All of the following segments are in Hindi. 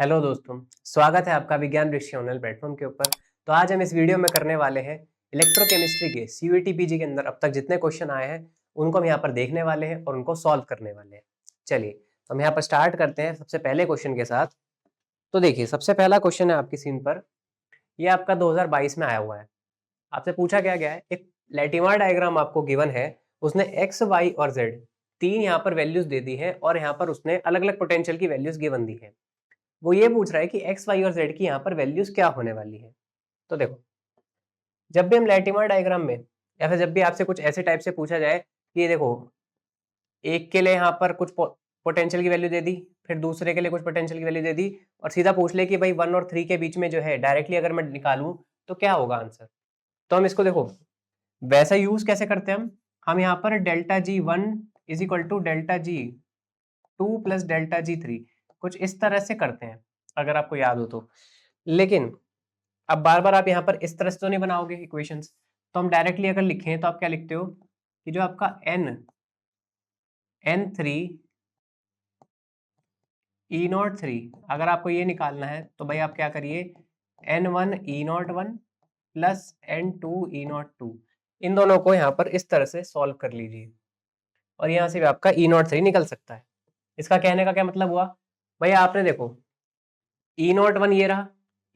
हेलो दोस्तों, स्वागत है आपका विज्ञान वृक्ष ऑनलाइन प्लेटफॉर्म के ऊपर। तो आज हम इस वीडियो में करने वाले हैं इलेक्ट्रोकेमिस्ट्री के सीयूईटी पीजी के अंदर अब तक जितने क्वेश्चन आए हैं उनको हम यहाँ पर देखने वाले हैं और उनको सॉल्व करने वाले हैं। चलिए हम यहाँ पर स्टार्ट करते हैं सबसे पहले क्वेश्चन के साथ। तो देखिए सबसे पहला क्वेश्चन है आपकी स्क्रीन पर, ये आपका 2022 में आया हुआ है। आपसे पूछा क्या गया है, एक लैटिमर डायग्राम आपको गिवन है, उसने एक्स वाई और जेड तीन यहाँ पर वैल्यूज दे दी है और यहाँ पर उसने अलग अलग पोटेंशियल की वैल्यूज गिवन दी है। वो ये पूछ रहा है कि एक्स वाई और जेड की यहाँ पर वैल्यूज क्या होने वाली है। तो देखो, जब भी हम लैटिमर डायग्राम में या फिर जब भी आपसे कुछ ऐसे टाइप से पूछा जाए कि ये देखो, एक के लिए यहाँ पर कुछ पोटेंशियल की वैल्यू दे दी, फिर दूसरे के लिए कुछ पोटेंशियल की वैल्यू दे दी और सीधा पूछ ले कि भाई 1 और 3 के बीच में जो है डायरेक्टली अगर मैं निकालूं तो क्या होगा आंसर। तो हम इसको देखो वैसा यूज कैसे करते हैं, हम यहाँ पर delta G 1 is equal to delta G 2 plus delta G 3 कुछ इस तरह से करते हैं, अगर आपको याद हो तो। लेकिन अब बार बार आप यहाँ पर इस तरह से तो नहीं बनाओगे इक्वेशंस, तो हम डायरेक्टली अगर लिखें तो आप क्या लिखते हो कि जो आपका n3 E03, अगर आपको ये निकालना है तो भाई आप क्या करिए, n1 E01 plus n2 E02, इन दोनों को यहाँ पर इस तरह से सॉल्व कर लीजिए और यहाँ से भी आपका E03 निकल सकता है। इसका कहने का क्या मतलब हुआ, भाई आपने देखो E01 ये रहा,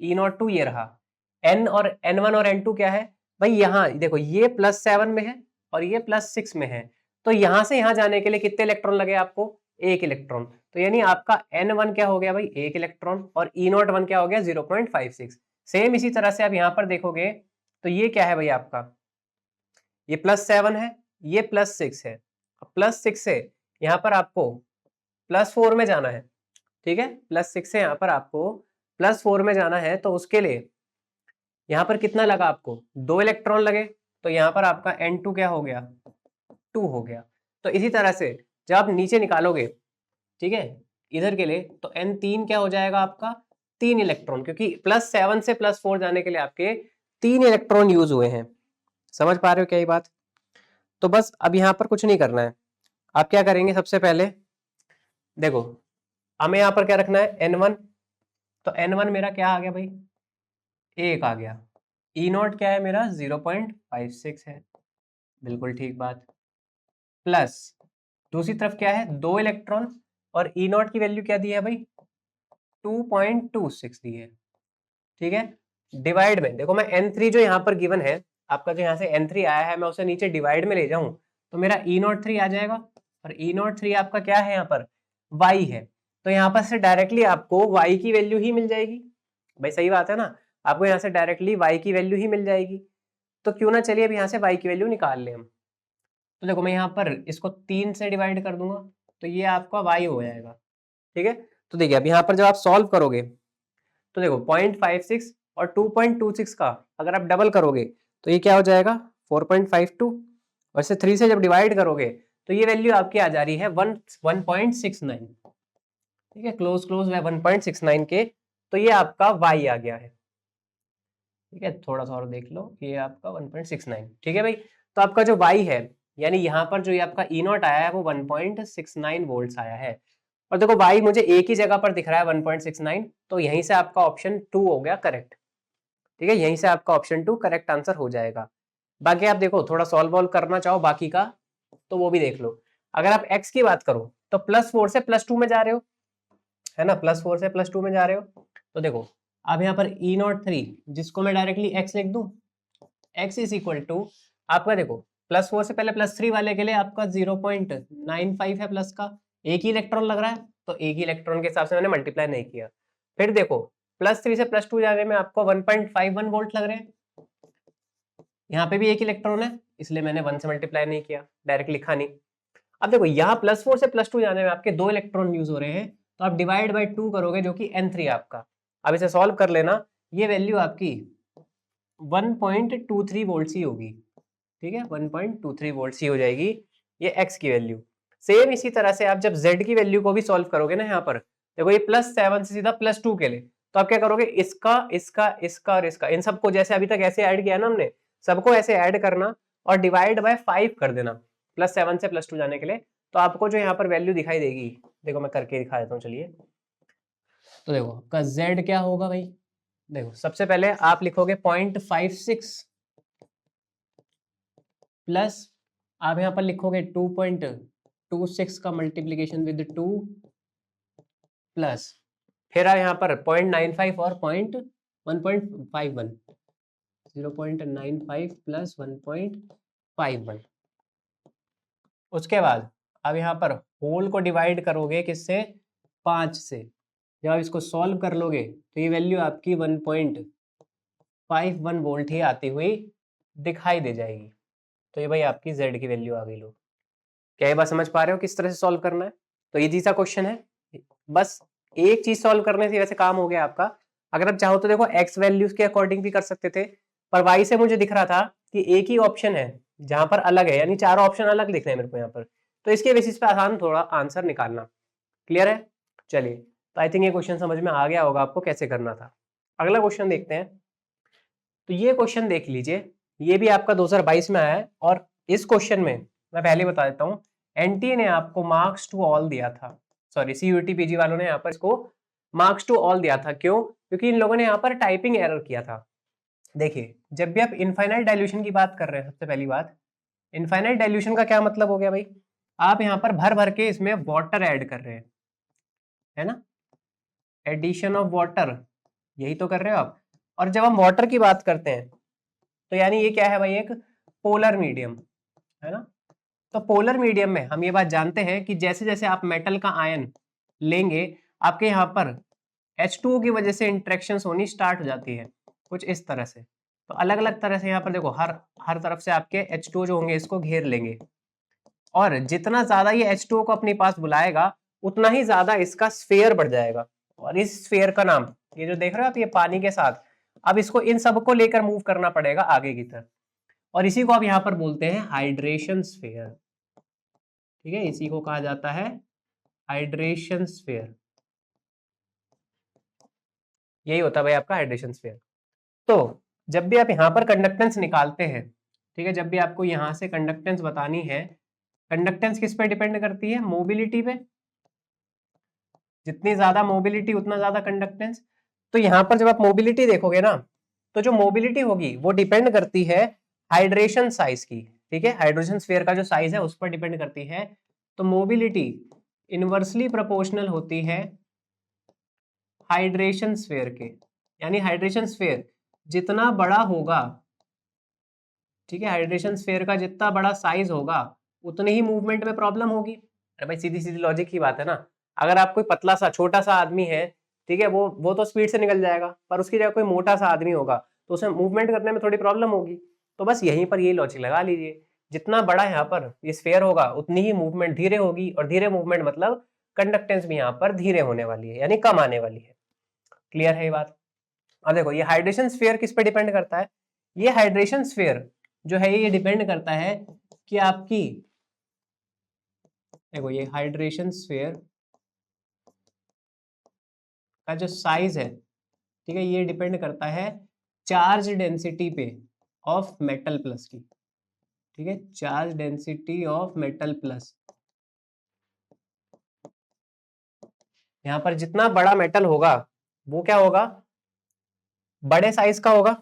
E02 ये रहा, N1 और N2 क्या है भाई, यहाँ देखो ये +7 में है और ये +6 में है, तो यहां से यहां जाने के लिए कितने इलेक्ट्रॉन लगे आपको, एक इलेक्ट्रॉन। तो यानी आपका N1 क्या हो गया भाई, एक इलेक्ट्रॉन, और E01 क्या हो गया 0.56। सेम इसी तरह से आप यहाँ पर देखोगे तो ये क्या है भाई आपका, ये +7 है, ये +6 है, +6 से यहाँ पर आपको +4 में जाना है, ठीक है, +6 से यहाँ पर आपको +4 में जाना है, तो उसके लिए यहाँ पर कितना लगा आपको, 2 इलेक्ट्रॉन लगे, तो यहाँ पर आपका N2 क्या हो गया, 2 हो गया। तो इसी तरह से जब आप नीचे निकालोगे, ठीक है, इधर के लिए, तो N3 क्या हो जाएगा आपका, 3 इलेक्ट्रॉन, क्योंकि +7 से +4 जाने के लिए आपके 3 इलेक्ट्रॉन यूज हुए हैं। समझ पा रहे हो क्या ये बात। तो बस अब यहाँ पर कुछ नहीं करना है, आप क्या करेंगे, सबसे पहले देखो हमें यहाँ पर क्या रखना है, N1, तो N1 मेरा क्या आ गया भाई, 1 आ गया। E0 क्या है मेरा, 0.56 है, बिल्कुल ठीक बात, प्लस दूसरी तरफ क्या है, 2 इलेक्ट्रॉन, और E0 की वैल्यू क्या दी है भाई, 2.26 दी है, ठीक है। डिवाइड में देखो, मैं N3 जो यहाँ पर गिवन है आपका, जो यहाँ से N3 आया है, मैं उसे नीचे डिवाइड में ले जाऊं तो मेरा E03 आ जाएगा, और E03 आपका क्या है यहाँ पर, Y है, तो यहाँ पर से डायरेक्टली आपको Y की वैल्यू ही मिल जाएगी। भाई सही बात है ना, आपको यहाँ से डायरेक्टली Y की वैल्यू ही मिल जाएगी। तो क्यों ना चलिए अब यहाँ से Y की वैल्यू निकाल लें हम। तो देखो मैं यहाँ पर इसको 3 से डिवाइड कर दूंगा तो ये आपका Y हो जाएगा, ठीक है। तो देखिए अब यहाँ पर जब आप सॉल्व करोगे तो देखो 0.56 और 2.26 का अगर आप डबल करोगे तो ये क्या हो जाएगा, 4.52, और इसे 3 से जब डिवाइड करोगे तो ये वैल्यू आपकी आ जा रही है 1.69, ठीक है, क्लोज क्लोज है 1.69 के। तो ये आपका Y आ गया है, ठीक है, थोड़ा सा और देख लो, ये आपका 1.69, ठीक है भाई। तो आपका जो Y है, यानी यहाँ पर जो ये आपका E0 आया है वो 1.69 वोल्ट्स आया है, और देखो Y मुझे एक ही जगह पर दिख रहा है 1.69, तो यहीं से आपका ऑप्शन 2 हो गया करेक्ट, ठीक है, यहीं से आपका ऑप्शन 2 करेक्ट आंसर हो जाएगा। बाकी आप देखो थोड़ा सॉल्व वॉल्व करना चाहो बाकी का तो वो भी देख लो। अगर आप x की बात करो तो +4 से +2 में जा रहे हो, है ना, +4 से +2 में जा रहे हो, तो देखो अब यहाँ पर E03 जिसको मैं डायरेक्टली x लिख दूं, x इज इक्वल टू आपका देखो +4 से पहले +3 वाले के लिए आपका 0.95 है, प्लस का एक ही इलेक्ट्रॉन लग रहा है, तो एक ही इलेक्ट्रॉन के हिसाब से मैंने मल्टीप्लाई नहीं किया। फिर देखो +3 से +2 जाने में आपको 1.51 वोल्ट लग रहे हैं, यहाँ पे भी एक इलेक्ट्रॉन है इसलिए मैंने 1 से मल्टीप्लाई नहीं किया, डायरेक्ट लिखा नहीं। अब देखो यहाँ +4 से +2 जाने में आपके 2 इलेक्ट्रॉन यूज हो रहे हैं, तो आप डिवाइड बाई 2 करोगे जो कि N3 आपका। अब इसे सॉल्व कर लेना, ये वैल्यू आपकी 1.23 वोल्ट ही होगी, ठीक है, 1.23 वोल्ट ही हो जाएगी ये x की वैल्यू। सेम इसी तरह से आप जब z की वैल्यू को भी सॉल्व करोगे ना, यहाँ पर देखो ये +7 से सीधा +2 के लिए, तो आप क्या करोगे, इसका इसका इसका और इसका, इन सबको जैसे अभी तक ऐसे ऐड किया ना हमने, सबको ऐसे ऐड करना और डिवाइड बाय 5 कर देना +7 से +2 जाने के लिए, तो आपको जो यहाँ पर वैल्यू दिखाई देगी, देखो मैं करके दिखा देता हूँ चलिए। तो देखो आपका z क्या होगा भाई, देखो सबसे पहले आप लिखोगे 0.56 प्लस आप यहाँ पर लिखोगे 2.26 का मल्टीप्लीकेशन विद 2 प्लस फिर आप यहाँ पर 0.95 और 1.51 0.95 प्लस 1.51। उसके बाद अब यहाँ पर होल को डिवाइड करोगे किससे, 5 से। जब आप इसको सॉल्व कर लोगे तो ये वैल्यू आपकी 1.51 वोल्ट ही आती हुई दिखाई दे जाएगी। तो ये भाई आपकी z की वैल्यू आ गई। लो क्या ये बात समझ पा रहे हो किस तरह से सॉल्व करना है। तो ये सा क्वेश्चन है, बस एक चीज सॉल्व करने से वैसे काम हो गया आपका। अगर आप चाहो तो देखो x वैल्यूज के अकॉर्डिंग भी कर सकते थे, पर y से मुझे दिख रहा था कि एक ही ऑप्शन है जहां पर अलग है, यानी चारों ऑप्शन अलग दिख रहे हैं मेरे को यहाँ पर, तो इसके बेसिस पे आसान थोड़ा आंसर निकालना। क्लियर है, चलिए। तो आई थिंक ये क्वेश्चन समझ में आ गया होगा आपको कैसे करना था। अगला क्वेश्चन देखते हैं। तो ये क्वेश्चन देख लीजिए, ये भी आपका 2022 में आया है, और इस क्वेश्चन में मैं पहले बता देता हूँ, एनटीए ने आपको मार्क्स टू ऑल दिया था, सॉरी सीयूटी पीजी वालों ने यहाँ पर इसको मार्क्स टू ऑल दिया था। क्यों? क्योंकि इन लोगों ने यहाँ पर टाइपिंग एरर किया था। देखिए जब भी आप इनफाइनाइट डाइल्यूशन की बात कर रहे हैं, सबसे पहली बात इनफाइनाइट डाइल्यूशन का क्या मतलब हो गया भाई, आप यहाँ पर भर भर के इसमें वाटर ऐड कर रहे हैं, है ना, एडिशन ऑफ वाटर, यही तो कर रहे हो आप। और जब हम वाटर की बात करते हैं तो यानी ये क्या है भाई, एक पोलर मीडियम, है ना। तो पोलर मीडियम में हम ये बात जानते हैं कि जैसे जैसे आप मेटल का आयन लेंगे आपके यहाँ पर H2O की वजह से इंटरेक्शंस होनी स्टार्ट हो जाती है, कुछ इस तरह से। तो अलग अलग तरह से यहाँ पर देखो हर तरफ से आपके H2O जो होंगे इसको घेर लेंगे, और जितना ज्यादा ये H2O को अपने पास बुलाएगा उतना ही ज्यादा इसका स्फीयर बढ़ जाएगा। और इस स्फीयर का नाम, ये जो देख रहे हो आप, ये पानी के साथ, अब इसको इन सबको लेकर मूव करना पड़ेगा आगे की तरफ, और इसी को आप यहाँ पर बोलते हैं हाइड्रेशन स्फीयर। ठीक है, इसी को कहा जाता है हाइड्रेशन स्फीयर। यही होता है भाई आपका हाइड्रेशन स्फीयर। तो जब भी आप यहाँ पर कंडक्टेंस निकालते हैं, ठीक है, जब भी आपको यहाँ से कंडक्टेंस बतानी है, कंडक्टेंस किस पे डिपेंड करती है, मोबिलिटी पे। जितनी ज्यादा मोबिलिटी उतना ज्यादा कंडक्टेंस। तो यहाँ पर जब आप मोबिलिटी देखोगे ना, तो जो मोबिलिटी होगी वो डिपेंड करती है हाइड्रेशन साइज की। ठीक है, हाइड्रोजन स्फीयर का जो साइज है उस पर डिपेंड करती है। तो मोबिलिटी इनवर्सली प्रोपोर्शनल होती है हाइड्रेशन स्फीयर के, यानी हाइड्रेशन स्फीयर जितना बड़ा होगा, ठीक है, हाइड्रेशन स्फीयर का जितना बड़ा साइज होगा उतनी ही मूवमेंट में प्रॉब्लम होगी। अरे भाई सीधी सीधी लॉजिक की बात है ना। अगर आप कोई पतला सा छोटा सा आदमी है, ठीक है, वो तो स्पीड से निकल जाएगा, पर उसकी जगह कोई मोटा सा आदमी होगा तो उसे मूवमेंट करने में थोड़ी प्रॉब्लम होगी। तो बस यहीं पर ये लॉजिक लगा लीजिए, जितना बड़ा यहाँ पर ये स्फीयर होगा उतनी ही मूवमेंट धीरे होगी, और धीरे मूवमेंट मतलब कंडक्टेंस भी यहाँ पर धीरे होने वाली है, यानी कम आने वाली है। क्लियर है ये बात। अब देखो ये हाइड्रेशन स्फीयर किस पे डिपेंड करता है, ये हाइड्रेशन स्फीयर जो है ये डिपेंड करता है कि आपकी, देखो ये हाइड्रेशन स्फीयर का जो साइज है, ठीक है, ये डिपेंड करता है चार्ज डेंसिटी पे ऑफ मेटल प्लस की। ठीक है, charge density of metal plus. यहां पर जितना बड़ा मेटल होगा वो क्या होगा, बड़े साइज का होगा।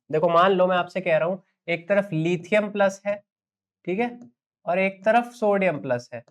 देखो मान लो मैं आपसे कह रहा हूं एक तरफ लिथियम प्लस है, ठीक है, और एक तरफ सोडियम प्लस है।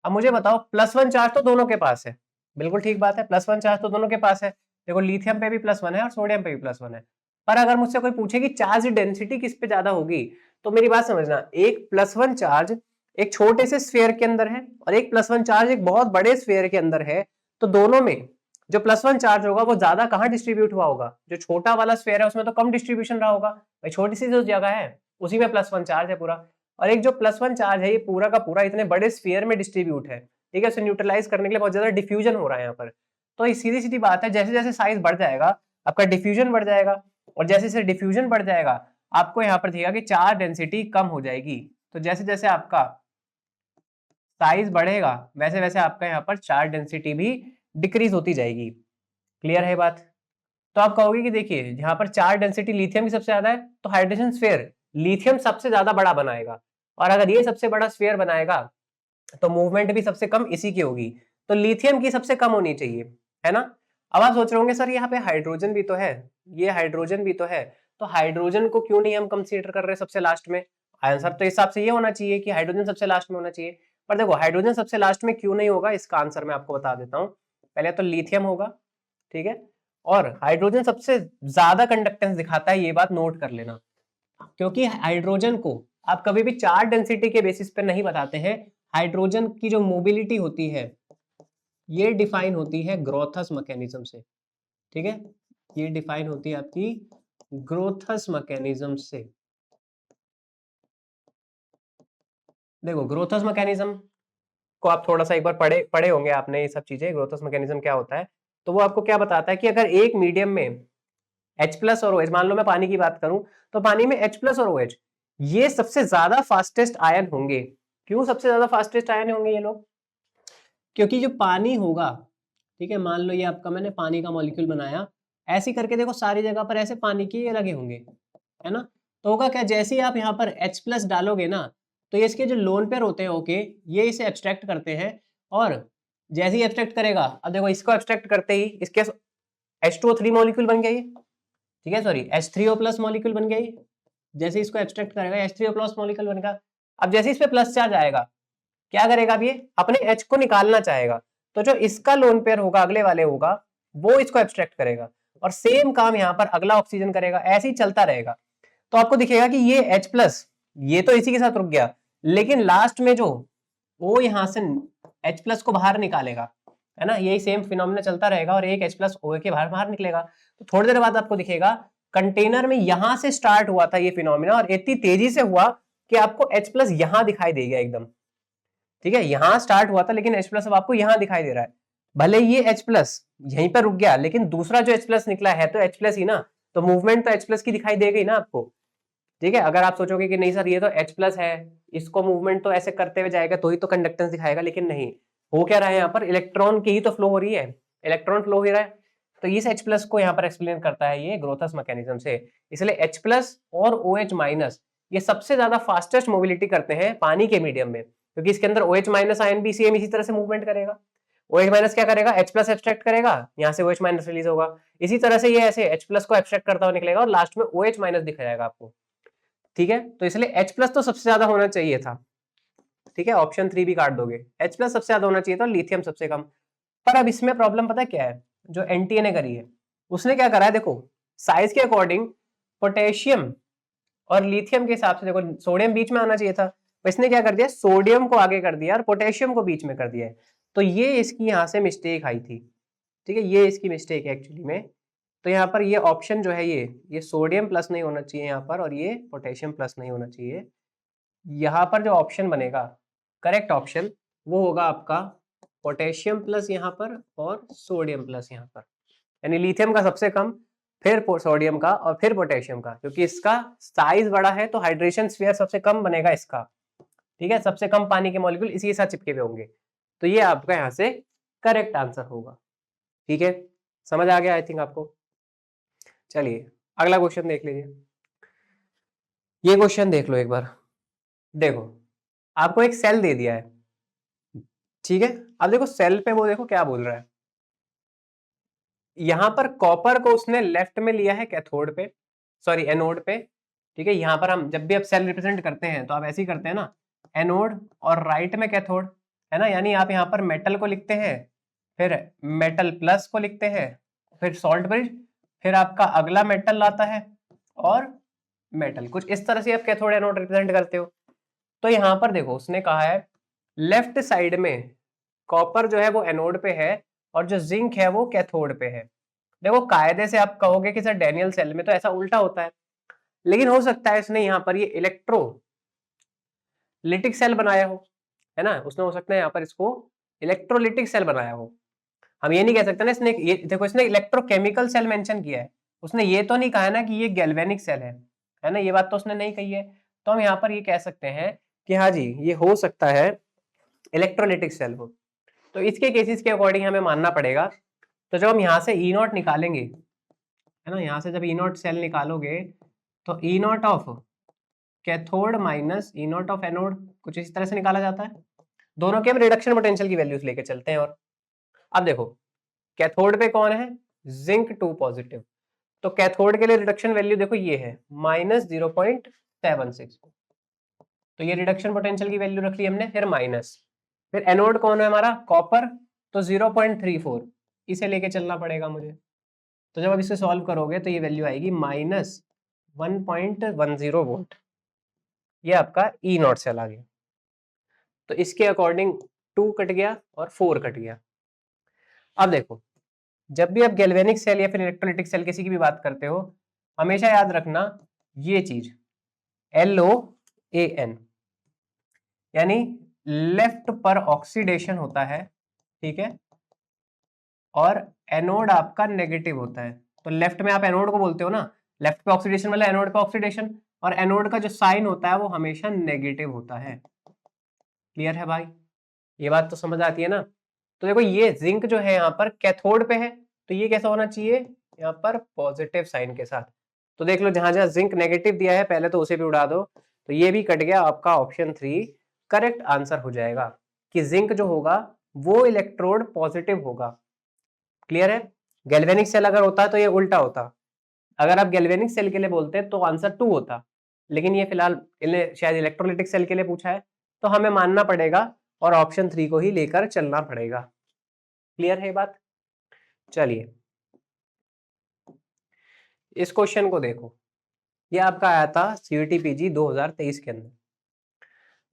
अब मुझे बताओ +1 चार्ज तो दोनों के पास है, बिल्कुल ठीक बात है, +1 चार्ज तो दोनों के पास है। देखो लिथियम पे भी +1 है और सोडियम पे भी +1 है। पर अगर मुझसे कोई पूछे कि चार्ज डेंसिटी किस पे ज्यादा होगी, तो मेरी बात समझना, एक +1 चार्ज एक छोटे से स्फीयर के अंदर है और एक +1 चार्ज एक बहुत बड़े स्फीयर के अंदर है, तो दोनों में जो +1 चार्ज होगा वो ज्यादा कहाँ डिस्ट्रीब्यूट हुआ होगा, जो छोटा वाला स्फीयर है उसमें तो कम डिस्ट्रीब्यूशन रहा होगा भाई, छोटी सी जो जगह है उसी में +1 चार्ज है पूरा। और एक जो +1 चार्ज है ये पूरा का पूरा इतने बड़े स्फीयर में डिस्ट्रीब्यूट है, ठीक है, उसे न्यूट्रलाइज करने के लिए बहुत ज्यादा डिफ्यूजन हो रहा है यहाँ पर। तो ये सीधी सीधी बात है, जैसे जैसे साइज बढ़ जाएगा आपका डिफ्यूजन बढ़ जाएगा, और जैसे जैसे डिफ्यूजन बढ़ जाएगा आपको यहाँ पर दिखेगा कि चार्ज डेंसिटी कम हो जाएगी। तो जैसे जैसे आपका साइज बढ़ेगा वैसे वैसे आपका यहाँ पर चार्ज डेंसिटी भी डिक्रीज होती जाएगी। क्लियर है बात। तो आप कहोगे कि देखिए यहाँ पर चार्ज डेंसिटी लिथियम की सबसे ज्यादा है, तो हाइड्रोजन स्फीयर लिथियम सबसे ज्यादा बड़ा बनाएगा, और अगर ये सबसे बड़ा स्फीयर बनाएगा तो मूवमेंट भी सबसे कम इसी की होगी, तो लिथियम की सबसे कम होनी चाहिए, है ना। अब आप सोच रहे होंगे सर यहाँ पे हाइड्रोजन भी तो है, ये हाइड्रोजन भी तो है, तो हाइड्रोजन को क्यों नहीं हम कंसीडर कर रहे सबसे लास्ट में? आंसर तो हिसाब से ये होना चाहिए कि हाइड्रोजन सबसे लास्ट में होना चाहिए, पर देखो हाइड्रोजन सबसे लास्ट में क्यों नहीं होगा, इसका आंसर मैं आपको बता देता हूँ। पहले तो लिथियम होगा, ठीक है, और हाइड्रोजन सबसे ज्यादा कंडक्टेंस दिखाता है, ये बात नोट कर लेना, क्योंकि हाइड्रोजन को आप कभी भी चार्ज डेंसिटी के बेसिस पे नहीं बताते हैं। हाइड्रोजन की जो मोबिलिटी होती है ये डिफाइन होती है ग्रोथस मैकेनिज्म से, ठीक है, ये डिफाइन होती है आपकी ग्रोथस मैकेनिज्म से। देखो ग्रोथस मैकेनिज्म को आप थोड़ा सा एक बार पढ़े पढ़े होंगे आपने, ये सब चीजें, ग्रोथस मैकेनिज्म क्या होता है, तो वो आपको क्या बताता है कि अगर एक मीडियम में H प्लस और OH, मान लो मैं पानी की बात करूं, तो पानी में H प्लस और OH ये सबसे ज्यादा फास्टेस्ट आयन होंगे। क्यों सबसे ज्यादा फास्टेस्ट आयन होंगे ये लोग? क्योंकि जो पानी होगा, ठीक है, मान लो ये आपका मैंने पानी का मॉलिक्यूल बनाया, ऐसे करके देखो सारी जगह पर ऐसे पानी के ये लगे होंगे, है ना, तो होगा क्या, जैसे ही आप यहाँ पर H प्लस डालोगे ना, तो ये इसके जो लोन पेयर होते हैं, ओके, ये इसे एब्स्ट्रैक्ट करते हैं, और जैसे ही एब्स्ट्रैक्ट करेगा, अब देखो इसको एब्स्ट्रैक्ट करते ही इसके H2O3 मॉलिक्यूल बन गया, ठीक है, सॉरी H3O प्लस मॉलिक्यूल बन गया, जैसे इसको एब्स्ट्रैक्ट करेगा H3O प्लस मॉलिक्यूल बनेगा। अब जैसे इस पे प्लस चार्ज आएगा, क्या करेगा, अब ये अपने H को निकालना चाहेगा, तो जो इसका लोन पेयर होगा अगले वाले होगा, वो इसको एब्स्ट्रैक्ट करेगा, और सेम काम यहाँ पर अगला ऑक्सीजन करेगा, ऐसे ही चलता रहेगा। तो आपको दिखेगा कि ये H प्लस ये तो इसी के साथ रुक गया, लेकिन लास्ट में जो वो यहां से H प्लस को बाहर निकालेगा, है ना, यही सेम फिनोमिना चलता रहेगा, और एक H प्लस OH के बाहर बाहर निकलेगा। तो थोड़ी देर बाद आपको दिखेगा कंटेनर में यहां से स्टार्ट हुआ था ये फिनोमिना, और इतनी तेजी से हुआ कि आपको H प्लस यहां दिखाई देगा एकदम, ठीक है, यहां स्टार्ट हुआ था लेकिन H प्लस अब आपको यहां दिखाई दे रहा है। भले ये H प्लस यहीं पर रुक गया, लेकिन दूसरा जो H प्लस निकला है तो H प्लस ही ना, तो मूवमेंट तो H प्लस की दिखाई देगी ना आपको, ठीक है। अगर आप सोचोगे कि नहीं सर ये तो H प्लस है, इसको मूवमेंट तो ऐसे करते हुए जाएगा तो ही तो कंडक्टेंस दिखाएगा, लेकिन नहीं, हो क्या रहा है यहाँ पर, इलेक्ट्रॉन की ही तो फ्लो हो रही है, इलेक्ट्रॉन फ्लो हो रहा है, तो इस H प्लस को यहाँ पर एक्सप्लेन करता है ये ग्रोथस मैकेनिज्म से। इसलिए H प्लस और OH माइनस ये सबसे ज्यादा फास्टेस्ट मोबिलिटी करते हैं पानी के मीडियम में, क्योंकि इसके अंदर OH माइनस आयन भी सेम इसी तरह से मूवमेंट करेगा। OH माइनस क्या करेगा, H प्लस एब्स्ट्रैक्ट करेगा, यहाँ से OH माइनस रिलीज होगा, इसी तरह से ये ऐसे H प्लस को एब्स्ट्रैक्ट करता हुआ निकलेगा और लास्ट में OH माइनस दिख जाएगा आपको, ठीक है। तो इसलिए H प्लस तो सबसे ज्यादा होना चाहिए था, ठीक है, ऑप्शन 3 भी काट दोगे, H प्लस सबसे ज्यादा होना चाहिए था, लिथियम सबसे कम। पर अब इसमें प्रॉब्लम पता है क्या है, जो एनटीए ने करी है, उसने क्या करा है, देखो साइज के अकॉर्डिंग पोटेशियम और लिथियम के हिसाब से, देखो सोडियम बीच में आना चाहिए था, तो इसने क्या कर दिया, सोडियम को आगे कर दिया और पोटेशियम को बीच में कर दिया है, तो ये इसकी यहाँ से मिस्टेक आई थी, ठीक है, ये इसकी मिस्टेक है एक्चुअली में। तो यहाँ पर ये ऑप्शन जो है ये सोडियम प्लस नहीं होना चाहिए यहाँ पर, और ये पोटेशियम प्लस नहीं होना चाहिए। यहाँ पर जो ऑप्शन बनेगा करेक्ट ऑप्शन, वो होगा आपका पोटेशियम प्लस यहाँ पर और सोडियम प्लस यहाँ पर, यानी लिथियम का सबसे कम, फिर सोडियम का और फिर पोटेशियम का, क्योंकि इसका साइज बड़ा है तो हाइड्रेशन स्फीयर सबसे कम बनेगा इसका, ठीक है, सबसे कम पानी के मॉलिक्यूल इसी के साथ चिपके हुए होंगे, तो ये आपका यहाँ से करेक्ट आंसर होगा, ठीक है, समझ आ गया आई थिंक आपको। चलिए अगला क्वेश्चन देख लीजिए, ये क्वेश्चन देख लो एक बार, देखो आपको एक सेल दे दिया है, ठीक है, अब देखो सेल पे वो देखो क्या बोल रहा है, यहां पर कॉपर को उसने लेफ्ट में लिया है कैथोड पे, सॉरी एनोड पे, ठीक है, यहां पर हम जब भी आप सेल रिप्रेजेंट करते हैं तो आप ऐसे ही करते हैं ना, एनोड और राइट में कैथोड, है ना, यानी आप यहाँ पर मेटल को लिखते हैं, फिर मेटल प्लस को लिखते हैं, फिर सॉल्ट ब्रिज, फिर आपका अगला मेटल आता है और मेटल, कुछ इस तरह से आप कैथोड एनोड रिप्रेजेंट करते हो। तो यहाँ पर देखो उसने कहा है लेफ्ट साइड में कॉपर जो है वो एनोड पे है और जो जिंक है वो कैथोड पे है। देखो कायदे से आप कहोगे कि सर डैनियल सेल में तो ऐसा उल्टा होता है, लेकिन हो सकता है इसने यहाँ पर ये इलेक्ट्रोलिटिक सेल बनाया हो, है ना, उसने हो सकता है यहाँ पर इसको इलेक्ट्रोलिटिक सेल बनाया हो। हम ये नहीं कह सकते ना, इसने ये देखो इसने इलेक्ट्रोकेमिकल सेल मेंशन किया है, उसने ये तो नहीं कहा है ना कि ये गैल्वेनिक सेल है ना, ये बात तो उसने नहीं कही है, तो हम यहाँ पर ये कह सकते हैं कि हाँ जी ये हो सकता है इलेक्ट्रोलिटिक सेल हो। तो इसके केसेस के अकॉर्डिंग हमें मानना पड़ेगा, तो जब हम यहाँ से ई नॉट निकालेंगे, है ना, यहाँ से जब ई नॉट सेल निकालोगे तो E naught of cathode minus E naught of anode कुछ इस तरह से निकाला जाता है, दोनों के हम रिडक्शन पोटेंशियल की वैल्यूज लेके चलते हैं। और अब देखो कैथोड पे कौन है, जिंक 2 पॉजिटिव। तो कैथोड के लिए रिडक्शन वैल्यू देखो ये है -0.76। तो ये रिडक्शन पोटेंशियल की वैल्यू रख ली हमने, फिर माइनस। फिर एनोड कौन है हमारा, कॉपर, तो 0.34 इसे लेके चलना पड़ेगा मुझे। तो जब आप इसे सॉल्व करोगे तो ये वैल्यू आएगी -1.10 वोल्ट। ये आपका ई नॉट सेल आ गया। तो इसके अकॉर्डिंग 2 कट गया और 4 कट गया। अब देखो, जब भी आप गैल्वेनिक सेल या फिर इलेक्ट्रोलाइटिक सेल किसी की भी बात करते हो, हमेशा याद रखना ये चीज LOAN, यानी लेफ्ट पर ऑक्सीडेशन होता है, ठीक है, और एनोड आपका नेगेटिव होता है। तो लेफ्ट में आप एनोड को बोलते हो ना, लेफ्ट पे ऑक्सीडेशन वाला एनोड पे ऑक्सीडेशन, और एनोड का जो साइन होता है वो हमेशा नेगेटिव होता है। क्लियर है भाई, ये बात तो समझ आती है ना। तो देखो ये जिंक जो है यहाँ पर कैथोड पे है, तो ये कैसा होना चाहिए, यहाँ पर पॉजिटिव साइन के साथ। तो देख लो जहां जहां जिंक नेगेटिव दिया है पहले तो उसे भी उड़ा दो, तो ये भी कट गया। आपका ऑप्शन 3 करेक्ट आंसर हो जाएगा कि जिंक जो होगा वो इलेक्ट्रोड पॉजिटिव होगा। क्लियर है। गैल्वेनिक सेल अगर होता तो ये उल्टा होता, अगर आप गैल्वेनिक सेल के लिए बोलते तो आंसर 2 होता, लेकिन ये फिलहाल इन्हें शायद इलेक्ट्रोलाइटिक सेल के लिए पूछा है, तो हमें मानना पड़ेगा और ऑप्शन 3 को ही लेकर चलना पड़ेगा। क्लियर है बात। चलिए इस क्वेश्चन को देखो, ये आपका आया था CUET PG 2023 के अंदर।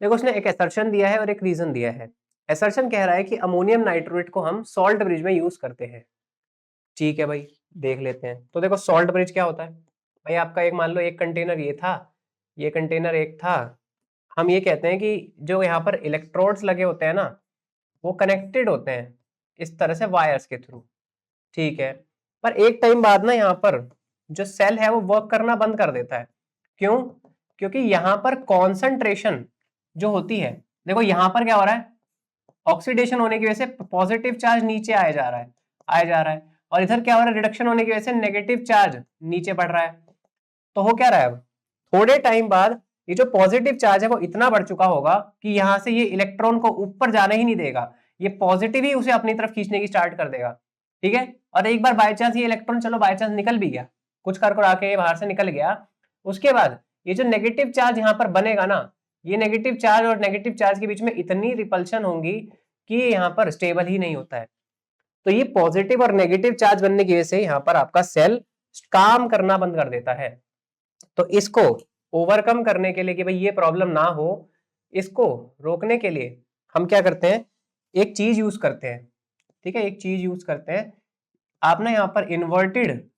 देखो उसने एक असर्शन दिया है और एक रीजन दिया है। असर्शन कह रहा है कि अमोनियम नाइट्रेट को हम सॉल्ट ब्रिज में यूज करते हैं। ठीक है भाई, देख लेते हैं। तो देखो सॉल्ट ब्रिज क्या होता है भाई, आपका एक मान लो एक कंटेनर ये था, ये कंटेनर एक था। हम ये कहते हैं कि जो यहाँ पर इलेक्ट्रोड्स लगे होते हैं ना, वो कनेक्टेड होते हैं इस तरह से वायर्स के थ्रू। ठीक है, पर एक टाइम बाद ना यहाँ पर जो सेल है वो वर्क करना बंद कर देता है। क्यों? क्योंकि यहाँ पर कॉन्सेंट्रेशन जो होती है, देखो यहाँ पर क्या हो रहा है, ऑक्सीडेशन होने की वजह से पॉजिटिव चार्ज नीचे आया जा रहा है, आया जा रहा है, और इधर क्या हो रहा है, रिडक्शन होने की वजह से नेगेटिव चार्ज नीचे बढ़ रहा है। तो हो क्या रहा है, अब थोड़े टाइम बाद ये जो पॉजिटिव चार्ज है वो इतना बढ़ चुका होगा कि यहां से ये इलेक्ट्रॉन को ऊपर जाने ही नहीं देगा, ये पॉजिटिव ही उसे अपनी तरफ खींचने की स्टार्ट कर देगा। ठीक है, और एक बार बाय चांस ये इलेक्ट्रॉन, चलो बाय चांस निकल भी गया, कुछ कर आके ये बाहर से निकल गया, उसके बाद ये जो नेगेटिव चार्ज यहाँ पर बनेगा ना, ये नेगेटिव चार्ज और नेगेटिव चार्ज के बीच में इतनी रिपल्शन होंगी कि यहाँ पर स्टेबल ही नहीं होता है। तो ये पॉजिटिव और नेगेटिव चार्ज बनने की वजह से यहाँ पर आपका सेल काम करना बंद कर देता है। तो इसको ओवरकम करने के लिए कि भाई ये प्रॉब्लम ना हो, इसको रोकने के लिए हम क्या करते हैं, एक चीज यूज करते हैं। ठीक है, एक चीज यूज करते हैं। आप ना यहाँ पर इन्वर्टेड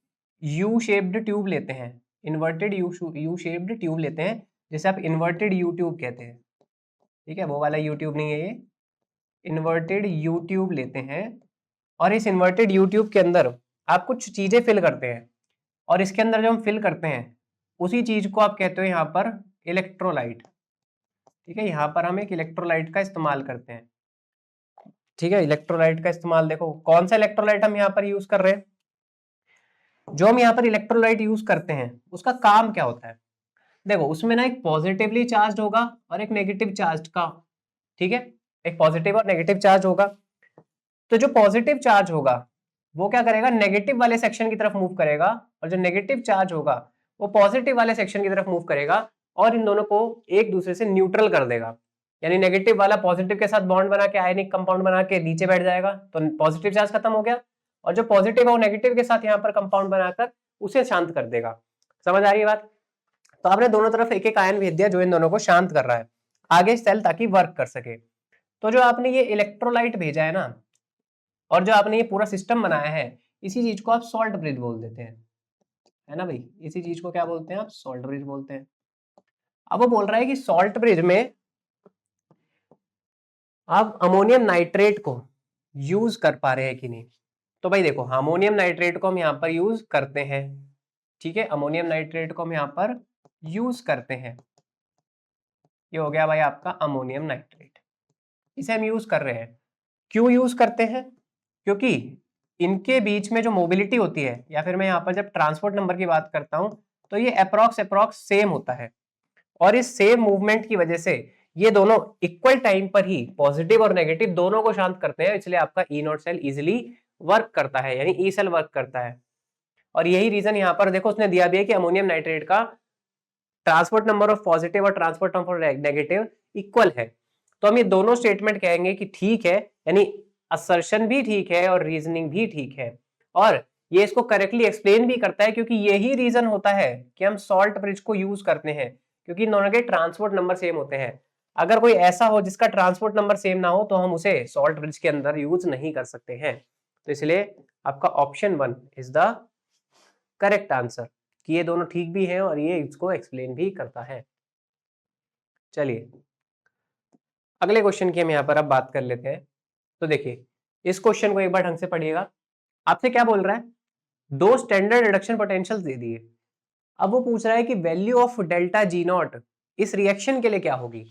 यू शेप्ड ट्यूब लेते हैं, इन्वर्टेड यू शेप्ड ट्यूब लेते हैं, जिसे आप इन्वर्टेड यू ट्यूब कहते हैं। ठीक है, वो वाला यूट्यूब नहीं है, ये इन्वर्टेड यू ट्यूब लेते हैं, और इस इन्वर्टेड यू ट्यूब के अंदर आप कुछ चीजें फिल करते हैं, और इसके अंदर जो हम फिल करते हैं उसी चीज को आप कहते हो यहाँ पर इलेक्ट्रोलाइट। ठीक है, यहाँ पर हम एक इलेक्ट्रोलाइट का इस्तेमाल करते हैं। ठीक है, इलेक्ट्रोलाइट का इस्तेमाल, देखो कौन सा इलेक्ट्रोलाइट हम यहाँ पर यूज कर रहे हैं, जो हम यहाँ पर इलेक्ट्रोलाइट यूज करते हैं उसका काम क्या होता है। देखो उसमें ना एक पॉजिटिवली चार्ज होगा और एक नेगेटिव चार्ज का, ठीक है, एक पॉजिटिव और नेगेटिव चार्ज होगा। तो जो पॉजिटिव चार्ज होगा वो क्या करेगा, नेगेटिव वाले सेक्शन की तरफ मूव करेगा, और जो नेगेटिव चार्ज होगा वो पॉजिटिव वाले सेक्शन की तरफ मूव करेगा, और इन दोनों को एक दूसरे से न्यूट्रल कर देगा। यानी नेगेटिव वाला पॉजिटिव के साथ बॉन्ड बना के, आयनिक कंपाउंड बना के नीचे बैठ जाएगा, तो पॉजिटिव चार्ज खत्म हो गया, और जो पॉजिटिव है वो नेगेटिव के साथ यहाँ पर कंपाउंड बनाकर उसे शांत कर देगा। समझ आ रही है बात। तो आपने दोनों तरफ एक एक आयन भेज दिया जो इन दोनों को शांत कर रहा है आगे सेल, ताकि वर्क कर सके। तो जो आपने ये इलेक्ट्रोलाइट भेजा है ना, और जो आपने ये पूरा सिस्टम बनाया है, इसी चीज को आप सॉल्ट ब्रिज बोल देते हैं, है ना भाई। इसी चीज को क्या बोलते हैं आप, सॉल्ट ब्रिज बोलते हैं। अब वो बोल रहा है कि सॉल्ट ब्रिज में आप अमोनियम नाइट्रेट को यूज कर पा रहे हैं कि नहीं। तो भाई देखो, अमोनियम नाइट्रेट को हम यहाँ पर यूज करते हैं। ठीक है, अमोनियम नाइट्रेट को हम यहाँ पर यूज करते हैं। ये हो गया भाई आपका अमोनियम नाइट्रेट, इसे हम यूज कर रहे हैं। क्यों यूज करते हैं, क्योंकि इनके बीच में जो मोबिलिटी होती है, या फिर मैं यहाँ पर जब ट्रांसपोर्ट नंबर की बात करता हूं, तो ये अप्रॉक्स सेम होता है, और इस सेम मूवमेंट की वजह से ये दोनों इक्वल टाइम पर ही पॉजिटिव और नेगेटिव दोनों को शांत करते हैं, इसलिए आपका ई नॉट सेल इजिली वर्क करता है, यानी ई सेल वर्क करता है। और यही रीजन यहाँ पर देखो उसने दिया भी है कि अमोनियम नाइट्रेट का ट्रांसपोर्ट नंबर ऑफ पॉजिटिव और transport number of negative equal है। तो हम ये दोनों स्टेटमेंट कहेंगे कि ठीक है, यानी असर्शन भी ठीक है और रीजनिंग भी ठीक है, और ये इसको करेक्टली एक्सप्लेन भी करता है, क्योंकि यही रीजन होता है कि हम सॉल्ट ब्रिज को यूज करते हैं, क्योंकि दोनों के ट्रांसपोर्ट नंबर सेम होते हैं। अगर कोई ऐसा हो जिसका ट्रांसपोर्ट नंबर सेम ना हो तो हम उसे सॉल्ट ब्रिज के अंदर यूज नहीं कर सकते हैं। तो इसलिए आपका option 1 is the correct answer, कि ये दोनों ठीक भी है और ये इसको एक्सप्लेन भी करता है। चलिए अगले क्वेश्चन की हम यहाँ पर अब बात कर लेते हैं। तो देखिए इस क्वेश्चन को एक बार ढंग से पढ़िएगा। आपसे क्या बोल रहा है, दो स्टैंडर्ड रिडक्शन पोटेंशियल दे दिए, अब वो पूछ रहा है कि value of delta G not इस रिएक्शन के लिए क्या होगी।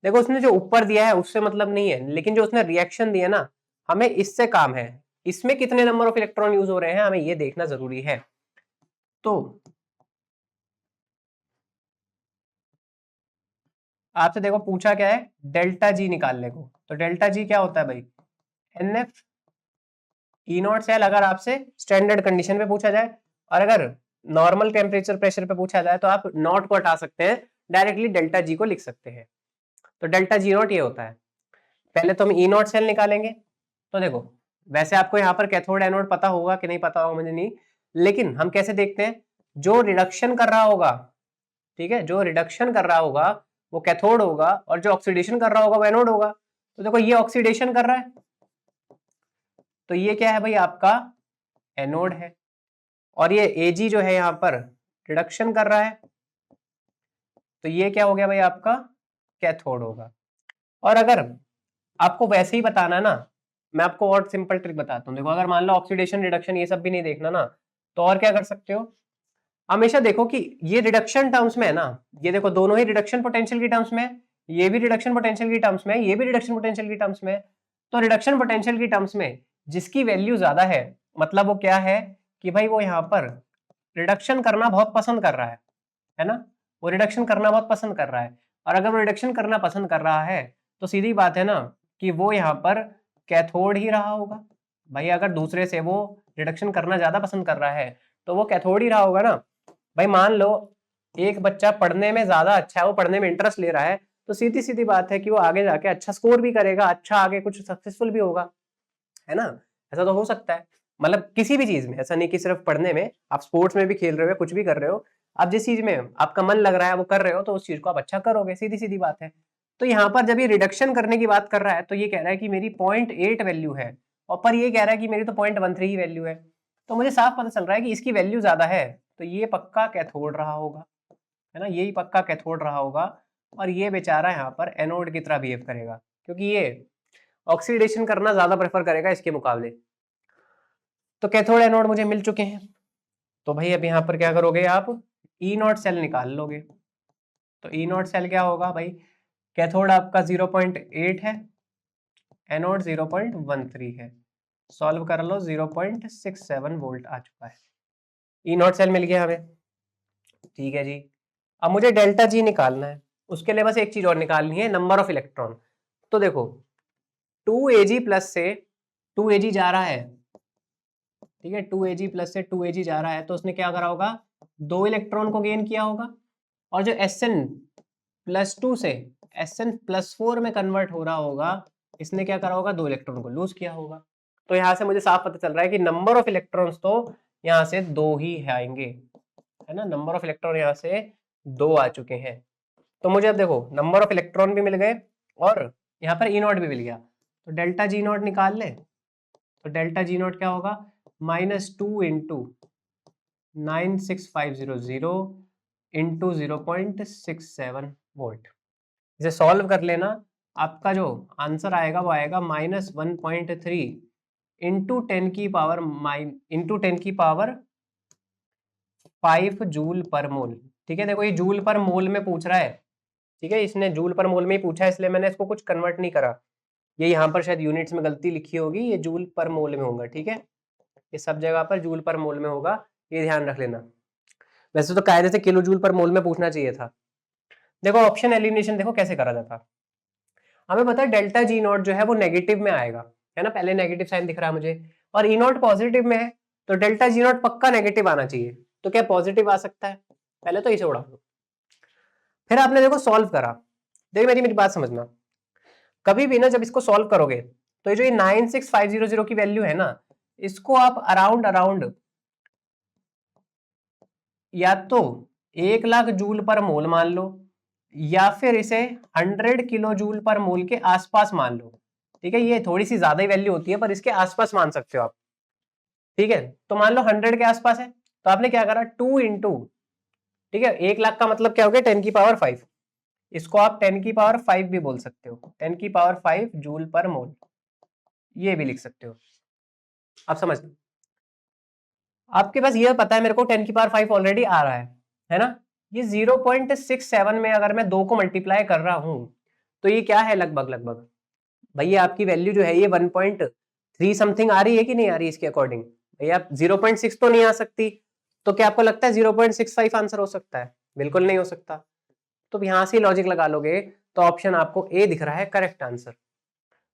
देखो उसने जो ऊपर दिया है उससे मतलब नहीं है, लेकिन जो उसने रिएक्शन दिया ना, हमें इससे काम है, इसमें कितने नंबर ऑफ इलेक्ट्रॉन यूज हो रहे हैं हमें ये देखना जरूरी है। तो आपसे देखो पूछा क्या है, डेल्टा जी निकालने को। तो डेल्टा जी क्या होता है भाई, NF ई नॉट सेल, अगर आपसे स्टैंडर्ड कंडीशन पे पूछा जाए, और अगर नॉर्मल टेम्परेचर प्रेशर पे पूछा जाए तो आप नॉट को हटा सकते हैं, डायरेक्टली डेल्टा जी को लिख सकते हैं। तो डेल्टा जी नॉट ये होता है। पहले तो हम ई नॉट सेल निकालेंगे। तो देखो वैसे आपको यहाँ पर कैथोड एनोड पता होगा कि नहीं पता होगा मुझे नहीं, लेकिन हम कैसे देखते हैं, जो रिडक्शन कर रहा होगा, ठीक है, जो रिडक्शन कर रहा होगा वो कैथोड होगा, और जो ऑक्सीडेशन कर रहा होगा वो एनोड होगा। तो देखो ये ऑक्सीडेशन कर रहा है, तो ये क्या है भाई आपका एनोड है, और ये Ag जो है यहाँ पर रिडक्शन कर रहा है, तो ये क्या हो गया भाई आपका कैथोड होगा। और अगर आपको वैसे ही बताना है ना, मैं आपको और सिंपल ट्रिक बताता हूँ। देखो अगर मान लो ऑक्सीडेशन रिडक्शन ये सब भी नहीं देखना ना, तो और क्या कर सकते हो, हमेशा देखो कि ये रिडक्शन टर्म्स में है ना, ये देखो दोनों ही रिडक्शन पोटेंशियल की टर्म्स में, ये भी रिडक्शन पोटेंशियल की टर्म्स में, ये भी रिडक्शन पोटेंशियल की टर्म्स में। तो रिडक्शन पोटेंशियल की टर्म्स में जिसकी वैल्यू ज्यादा है, मतलब वो क्या है कि भाई वो यहाँ पर रिडक्शन करना बहुत पसंद कर रहा है ना, वो रिडक्शन करना बहुत पसंद कर रहा है। और अगर वो रिडक्शन करना पसंद कर रहा है तो सीधी बात है ना कि वो यहाँ पर कैथोड ही रहा होगा। भाई अगर दूसरे से वो रिडक्शन करना ज्यादा पसंद कर रहा है तो वो कैथोड ही रहा होगा ना। भाई मान लो एक बच्चा पढ़ने में ज्यादा अच्छा है, वो पढ़ने में इंटरेस्ट ले रहा है, तो सीधी सीधी बात है कि वो आगे जाके अच्छा स्कोर भी करेगा, अच्छा आगे कुछ सक्सेसफुल भी होगा, है ना। ऐसा तो हो सकता है, मतलब किसी भी चीज में, ऐसा नहीं कि सिर्फ पढ़ने में, आप स्पोर्ट्स में भी खेल रहे हो, कुछ भी कर रहे हो, आप जिस चीज में आपका मन लग रहा है वो कर रहे हो, तो उस चीज को आप अच्छा करोगे, सीधी सीधी बात है। तो यहाँ पर जब ये रिडक्शन करने की बात कर रहा है तो ये कह रहा है कि मेरी 0.8 वैल्यू है, और पर ये कह रहा है कि मेरी तो 0.13 ही वैल्यू है। तो मुझे साफ पता चल रहा है कि इसकी वैल्यू ज्यादा है, तो ये पक्का कैथोड रहा होगा, है ना, यही पक्का कैथोड रहा होगा। और ये बेचारा यहाँ पर एनोड की तरह बिहेव करेगा, क्योंकि ये ऑक्सीडेशन करना ज्यादा प्रेफर करेगा इसके मुकाबले। तो कैथोड एनोड मुझे मिल चुके हैं। तो भाई अब यहाँ पर क्या करोगे आप, ई नॉट सेल निकाल लोगे। तो ई नॉट सेल क्या होगा भाई, कैथोड आपका 0.8 है, एनोड 0.13 है, सॉल्व कर लो 0.67 वोल्ट आ चुका है, ई नॉट सेल मिल गया हमें। ठीक है जी, अब मुझे डेल्टा जी निकालना है, उसके लिए बस एक चीज और निकालनी है, नंबर ऑफ इलेक्ट्रॉन। तो देखो 2Ag प्लस से 2Ag जा रहा है, ठीक है, 2Ag प्लस से 2Ag जा रहा है, तो उसने क्या करा होगा, 2 इलेक्ट्रॉन को गेन किया होगा। और जो Sn+2 से Sn+4 में कन्वर्ट हो रहा होगा, इसने क्या करा होगा, 2 इलेक्ट्रॉन को लूज किया होगा। तो यहाँ से मुझे साफ पता चल रहा है कि नंबर ऑफ इलेक्ट्रॉन्स तो यहाँ से 2 ही आएंगे, है ना, नंबर ऑफ इलेक्ट्रॉन यहाँ से 2 आ चुके हैं। तो मुझे अब देखो नंबर ऑफ इलेक्ट्रॉन भी मिल गए और यहाँ पर ई नॉट भी मिल गया, तो डेल्टा जी नॉट निकाल ले। तो डेल्टा जी नॉट क्या होगा, -2 इंटू 96500 इंटू 0.67 वोल्ट। इसे सॉल्व कर लेना, आपका जो आंसर आएगा वो आएगा -1.3 इंटू 10 की पावर 5 जूल पर मोल। ठीक है, देखो ये जूल पर मोल में पूछ रहा है, ठीक है, इसने जूल पर मोल में ही पूछा है, इसलिए मैंने इसको कुछ कन्वर्ट नहीं करा। ये यहाँ पर शायद यूनिट्स में गलती लिखी होगी, ये जूल पर मोल में होगा, ठीक है, ये सब जगह पर जूल पर मोल में होगा, ये ध्यान रख लेना। वैसे तो कायदे से किलो जूल पर मोल में पूछना चाहिए था। देखो ऑप्शन एलिमिनेशन देखो कैसे करा जाता, हमें पता है डेल्टा जी नॉट जो है वो नेगेटिव में आएगा, है ना, पहले नेगेटिव साइन दिख रहा है मुझे, और ई नॉट पॉजिटिव में है तो डेल्टा जी नॉट पक्का नेगेटिव आना चाहिए। तो क्या पॉजिटिव आ सकता है? पहले तो इसे उड़ा दो। फिर आपने देखो सॉल्व करा, देखो मेरी मेरी बात समझना, कभी भी ना जब इसको सॉल्व करोगे तो ये जो 96500 की वैल्यू है ना, इसको आप अराउंड अराउंड या तो 1,00,000 जूल पर मोल मान लो, या फिर इसे 100 किलो जूल पर मोल के आसपास मान लो। ठीक है, ये थोड़ी सी ज्यादा ही वैल्यू होती है पर इसके आसपास मान सकते हो आप। ठीक है, तो मान लो 100 के आसपास है, तो आपने क्या करा 2 इंटू, ठीक है 1,00,000 का मतलब क्या हो गया 10 की पावर 5, इसको आप 10 की पावर 5 भी बोल सकते हो, 10 की पावर 5 जूल पर मोल, ये भी लिख सकते हो। आप समझ, आपके पास ये पता है मेरे को 10 की पावर 5 ऑलरेडी आ रहा है ना, ये 0.67 में अगर मैं 2 को मल्टीप्लाई कर रहा हूं तो ये क्या है लगभग लगभग, भैया आपकी वैल्यू जो है ये 1.3 समथिंग आ रही है कि नहीं आ रही इसके अकॉर्डिंग? भैया 0.6 तो नहीं आ सकती, तो क्या आपको लगता है 0.65 आंसर हो सकता है? बिल्कुल नहीं हो सकता। तो यहां से लॉजिक लगा लोगे तो ऑप्शन आपको ए दिख रहा है करेक्ट आंसर।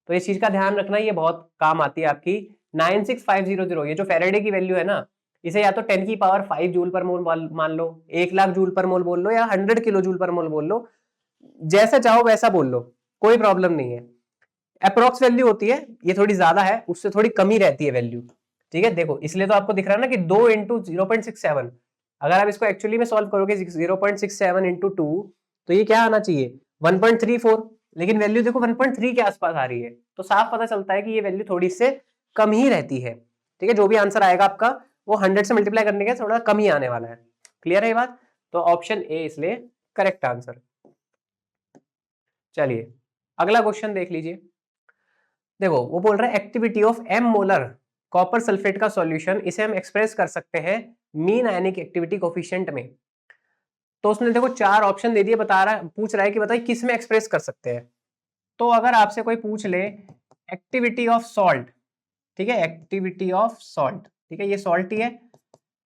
तो इस चीज का ध्यान रखना, ये बहुत काम आती है आपकी। 96500 ये जो फेरेडे की वैल्यू है ना, इसे या तो 10 की पावर 5 जूल पर मोल मान लो, 1,00,000 जूल पर मोल बोल लो, या 100 किलो जूल पर मोल बोल लो, जैसा चाहो वैसा बोल लो, कोई प्रॉब्लम नहीं है। अप्रोक्स वैल्यू होती है, ये थोड़ी ज्यादा है, उससे थोड़ी कमी रहती है वैल्यू। ठीक है, देखो इसलिए तो आपको दिख रहा है ना कि 2 इंटू 0.67, अगर आप इसको एक्चुअली में सॉल्व करोगे 0.67 इंटू 2, तो ये क्या आना चाहिए 1.34, लेकिन वैल्यू देखो 1.3 के आसपास आ रही है, तो साफ पता चलता है कि ये वैल्यू थोड़ी से कम ही रहती है। ठीक है, जो भी आंसर आएगा आपका वो 100 से मल्टीप्लाई करने के थोड़ा कम ही आने वाला है। क्लियर है ये बात? तो ऑप्शन ए इसलिए करेक्ट आंसर। चलिए अगला क्वेश्चन देख लीजिए। देखो वो बोल रहा है activity of M molar copper sulphate का सॉल्यूशन, इसे हम एक्सप्रेस कर सकते हैं मीन आयनिक एक्टिविटी कोफिशिएंट में। तो उसने देखो 4 ऑप्शन दे दिए, बता रहा है, पूछ रहा है कि बताइए किस में एक्सप्रेस कर सकते हैं। तो अगर आपसे कोई पूछ ले एक्टिविटी ऑफ सॉल्ट, ठीक है एक्टिविटी ऑफ सॉल्ट, ठीक है ये सॉल्ट ही है,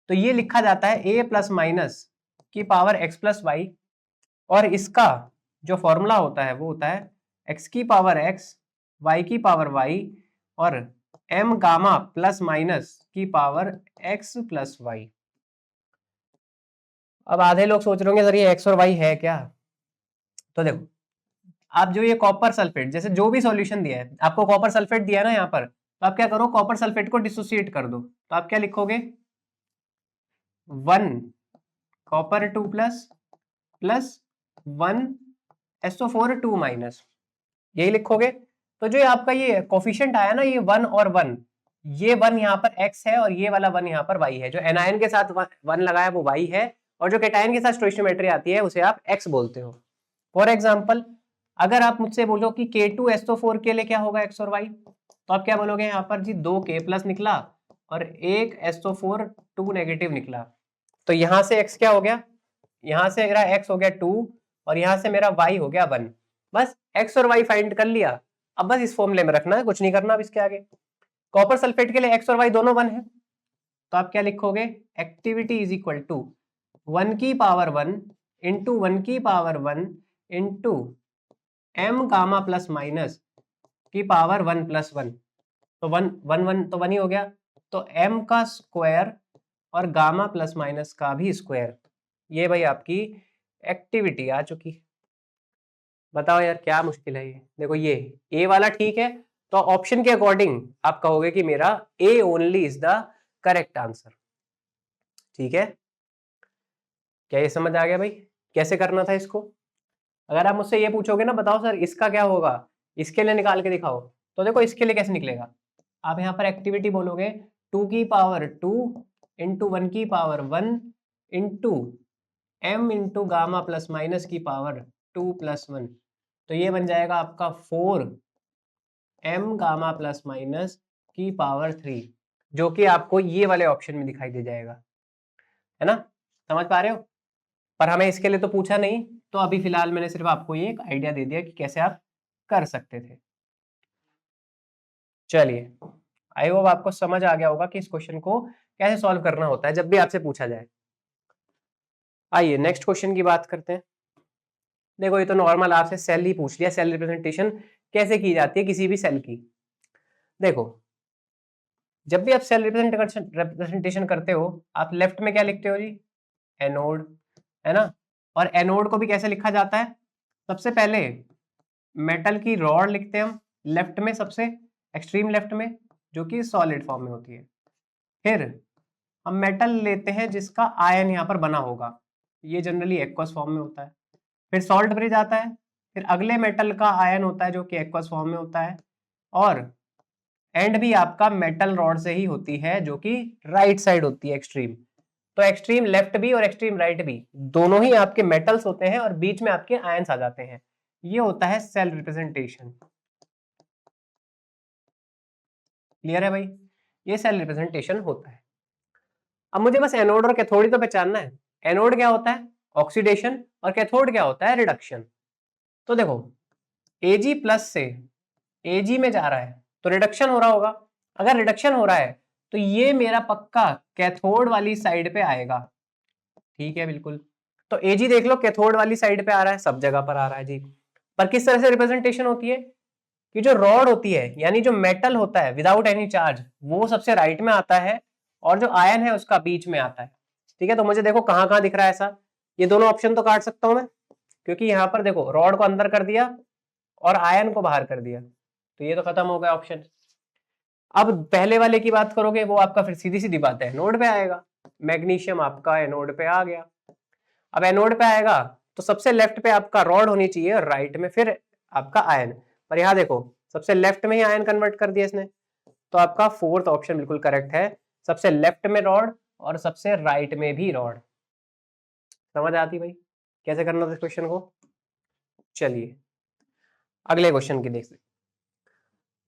तो ये लिखा जाता है ए प्लस माइनस की पावर एक्स प्लस वाई, और इसका जो फॉर्मूला होता है वो होता है एक्स की पावर एक्स, वाई की पावर वाई, और एम गामा प्लस माइनस की पावर एक्स प्लस वाई। अब आधे लोग सोच रहे होंगे सर ये एक्स और वाई है क्या? तो देखो आप जो ये कॉपर सल्फेट, जैसे जो भी सॉल्यूशन दिया है आपको, कॉपर सल्फेट दिया है ना यहाँ पर, तो आप क्या करो कॉपर सल्फेट को डिसोसिएट कर दो, तो आप क्या लिखोगे 1 copper 2 plus plus 1 SO4 2 minus, यही लिखोगे। तो जो आपका ये कोफिशिएंट आया ना, ये 1 और 1, ये 1 यहाँ पर x है और ये वाला 1 यहाँ पर y है। जो एनायन के साथ 1 लगाया वो y है, और जो कैटायन के साथ स्टोइचियोमेट्री आती है उसे आप x बोलते हो। फॉर एग्जांपल अगर आप मुझसे बोलो कि K2SO4 के लिए क्या होगा x और y, तो आप क्या बोलोगे यहाँ पर जी 2 K प्लस निकला और 1 SO4 2 नेगेटिव निकला, तो यहां से x क्या हो गया, यहां से मेरा x हो गया 2 और यहां से मेरा y हो गया 1। बस x और y फाइंड कर लिया, अब बस इस फॉर्मूले में रखना है, कुछ नहीं करना अब इसके आगे। कॉपर सल्फेट के लिए x और y दोनों 1 है, तो आप क्या लिखोगे एक्टिविटी इज इक्वल टू 1 की पावर 1 इंटू 1 की power 1 into M gamma plus minus की पावर 1 प्लस 1, तो 1 1 1 तो 1 ही हो गया, तो m का स्क्वायर और गामा प्लस माइनस का भी स्क्वायर, ये भाई आपकी एक्टिविटी आ चुकी। बताओ यार क्या मुश्किल है ये? देखो ये ए वाला ठीक है, तो ऑप्शन के अकॉर्डिंग आप कहोगे कि मेरा A only is the correct answer. ठीक है, क्या ये समझ आ गया भाई कैसे करना था इसको? अगर आप मुझसे ये पूछोगे ना बताओ सर इसका क्या होगा, इसके लिए निकाल के दिखाओ, तो देखो इसके लिए कैसे निकलेगा, आप यहाँ पर एक्टिविटी बोलोगे 2 की पावर 2 इंटू 1 की power 1 into M into gamma plus minus की पावर 2 प्लस 1, तो ये बन जाएगा आपका 4 एम गामा प्लस माइनस की पावर 3, जो कि आपको ये वाले ऑप्शन में दिखाई दे जाएगा, है ना? समझ पा रहे हो? पर हमें इसके लिए तो पूछा नहीं, तो अभी फिलहाल मैंने सिर्फ आपको ये एक आइडिया दे दिया कि कैसे आप कर सकते थे। चलिए आई होप आपको समझ आ गया होगा कि इस क्वेश्चन को कैसे सॉल्व करना होता है जब भी आपसे पूछा जाए। आइए नेक्स्ट क्वेश्चन की बात करते हैं। देखो ये तो नॉर्मल आपसे सेल ही पूछ लिया, सेल रिप्रेजेंटेशन कैसे की जाती है किसी भी सेल की। देखो जब भी आप सेल रिप्रेजेंटेशन करते हो आप लेफ्ट में क्या लिखते हो जी, एनोड, है ना। और एनोड को भी कैसे लिखा जाता है, सबसे पहले मेटल की रॉड लिखते हैं हम लेफ्ट में, सबसे एक्सट्रीम लेफ्ट में, जो कि सॉलिड फॉर्म में होती है। फिर हम मेटल लेते हैं जिसका आयन यहाँ पर बना होगा, ये जनरली एक्वस फॉर्म में होता है। फिर सॉल्ट ब्रिज आता है, फिर अगले मेटल का आयन होता है जो कि एक्वस फॉर्म में होता है, और एंड भी आपका मेटल रॉड से ही होती है जो कि राइट साइड होती है एक्सट्रीम। तो एक्सट्रीम लेफ्ट भी और एक्सट्रीम राइट भी दोनों ही आपके मेटल्स होते हैं और बीच में आपके आयंस आ जाते हैं। ये होता है सेल रिप्रेजेंटेशन। क्लियर है भाई, ये सेल रिप्रेजेंटेशन होता है। अब मुझे बस एनोड और कैथोड ही तो पहचानना है। एनोड क्या होता है, ऑक्सीडेशन, और कैथोड क्या होता है, रिडक्शन। तो देखो Ag प्लस से Ag में जा रहा है तो रिडक्शन हो रहा होगा। अगर रिडक्शन हो रहा है तो ये मेरा पक्का कैथोड वाली साइड पे आएगा, ठीक है बिल्कुल। तो Ag देख लो कैथोड वाली साइड पे आ रहा है, सब जगह पर आ रहा है जी। पर किस तरह से रिप्रेजेंटेशन होती है कि जो रॉड होती है यानी जो मेटल होता है विदाउट एनी चार्ज वो सबसे राइट में आता है और जो आयन है उसका बीच में आता है, ठीक है। तो मुझे देखो कहां कहां दिख रहा है ऐसा, ये दोनों ऑप्शन तो काट सकता हूं मैं, क्योंकि यहां पर देखो रॉड को अंदर कर दिया और आयन को बाहर कर दिया, तो ये तो खत्म हो गया ऑप्शन। अब पहले वाले की बात करोगे वो आपका फिर सीधी सीधी बात है एनोड पे आएगा, मैग्नीशियम आपका एनोड पे आ गया। अब एनोड पे आएगा तो सबसे लेफ्ट पे आपका रॉड होनी चाहिए और राइट में फिर आपका आयन, पर यहाँ देखो सबसे लेफ्ट में ही आयन कन्वर्ट कर दिया इसने, तो आपका फोर्थ ऑप्शन बिल्कुल करेक्ट है, सबसे लेफ्ट में रॉड और सबसे राइट में भी रॉड। समझ आती भाई कैसे करना था इस क्वेश्चन को। चलिए अगले क्वेश्चन की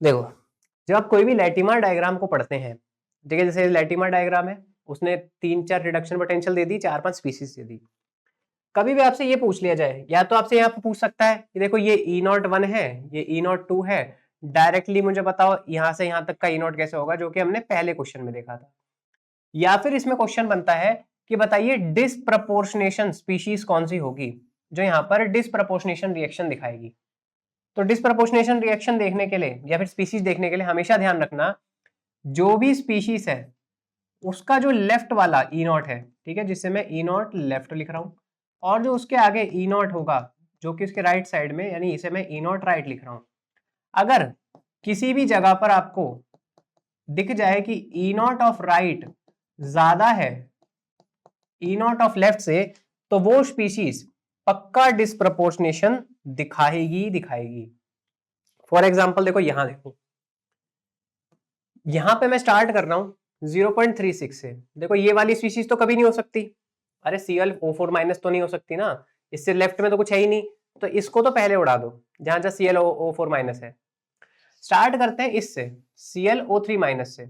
देखो जब आप कोई भी लैटिमर डायग्राम को पढ़ते हैं, ठीक है, जैसे लैटिमर डायग्राम है उसने 3-4 रिडक्शन पोटेंशियल दे दी, 4-5 स्पीसीज दे दी। कभी भी आपसे ये पूछ लिया जाए, या तो आपसे यहाँ पे पूछ सकता है कि देखो ये E01 है, ये E02 है, डायरेक्टली मुझे बताओ यहाँ से यहाँ तक का E0 कैसे होगा, जो कि हमने पहले क्वेश्चन में देखा था। या फिर इसमें क्वेश्चन बनता है कि बताइए डिसप्रपोर्शनेशन स्पीशीज कौन सी होगी जो यहाँ पर डिसप्रपोर्शनेशन रिएक्शन दिखाएगी। तो डिसप्रपोर्शनेशन रिएक्शन देखने के लिए या फिर स्पीशीज देखने के लिए हमेशा ध्यान रखना जो भी स्पीशीज है उसका जो लेफ्ट वाला E0 है, ठीक है, जिससे मैं E0 लेफ्ट लिख रहा हूं, और जो उसके आगे E0 होगा जो कि उसके राइट साइड में, यानी इसे मैं E0 राइट लिख रहा हूं। अगर किसी भी जगह पर आपको दिख जाए कि E0 ऑफ राइट ज्यादा है E0 ऑफ लेफ्ट से, तो वो स्पीशीज पक्का डिसप्रपोर्शनेशन दिखाएगी दिखाएगी। फॉर एग्जाम्पल देखो यहां देखो, यहां पे मैं स्टार्ट कर रहा हूं 0.36 से, देखो ये वाली स्पीशीज तो कभी नहीं हो सकती, अरे ClO4 माइनस तो नहीं हो सकती ना, इससे लेफ्ट में तो कुछ है ही नहीं, तो इसको तो पहले उड़ा दो जहां जहां ClO4 माइनस है। स्टार्ट करते हैं इससे ClO3 माइनस से,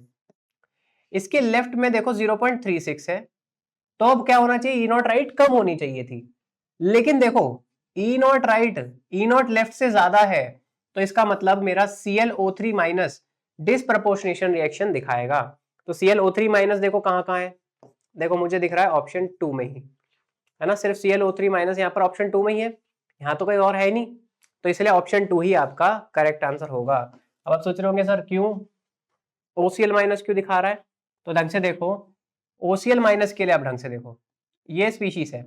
इसके लेफ्ट में देखो 0.36 है, तो अब क्या होना चाहिए, E0 राइट कम होनी चाहिए थी, लेकिन देखो E0 राइट E0 लेफ्ट से ज्यादा है, तो इसका मतलब मेरा ClO3 माइनस डिसप्रपोर्शनेशन रिएक्शन दिखाएगा। तो ClO3 माइनस देखो कहां कहां है, देखो मुझे दिख रहा है ऑप्शन 2 में ही, है ना, सिर्फ ClO3 माइनस यहाँ पर ऑप्शन 2 में ही है, यहाँ तो कोई और है नहीं, तो इसलिए ऑप्शन 2 ही आपका करेक्ट आंसर होगा। अब आप सोच रहे होंगे सर क्यों OCl माइनस क्यों दिखा रहा है, तो ढंग से देखो OCl माइनस के लिए आप ढंग से देखो, ये स्पीशीज है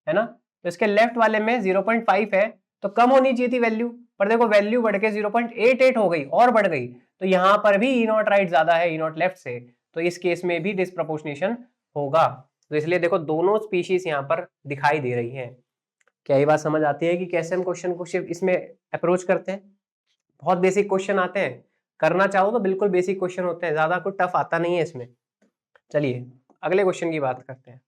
ना, तो इसके लेफ्ट वाले में 0.5 है, तो कम होनी चाहिए थी वैल्यू, पर देखो वैल्यू बढ़ के 0.88 हो गई और बढ़ गई, तो यहां पर भी E0 राइट ज्यादा है E0 लेफ्ट से, तो इस केस में भी डिसप्रपोर्शनेशन होगा। तो इसलिए देखो दोनों स्पीशीज यहाँ पर दिखाई दे रही हैं। क्या ये बात समझ आती है कि कैसे हम क्वेश्चन को सिर्फ इसमें अप्रोच करते हैं। बहुत बेसिक क्वेश्चन आते हैं, करना चाहो तो बिल्कुल बेसिक क्वेश्चन होते हैं, ज्यादा कुछ टफ आता नहीं है इसमें। चलिए अगले क्वेश्चन की बात करते हैं।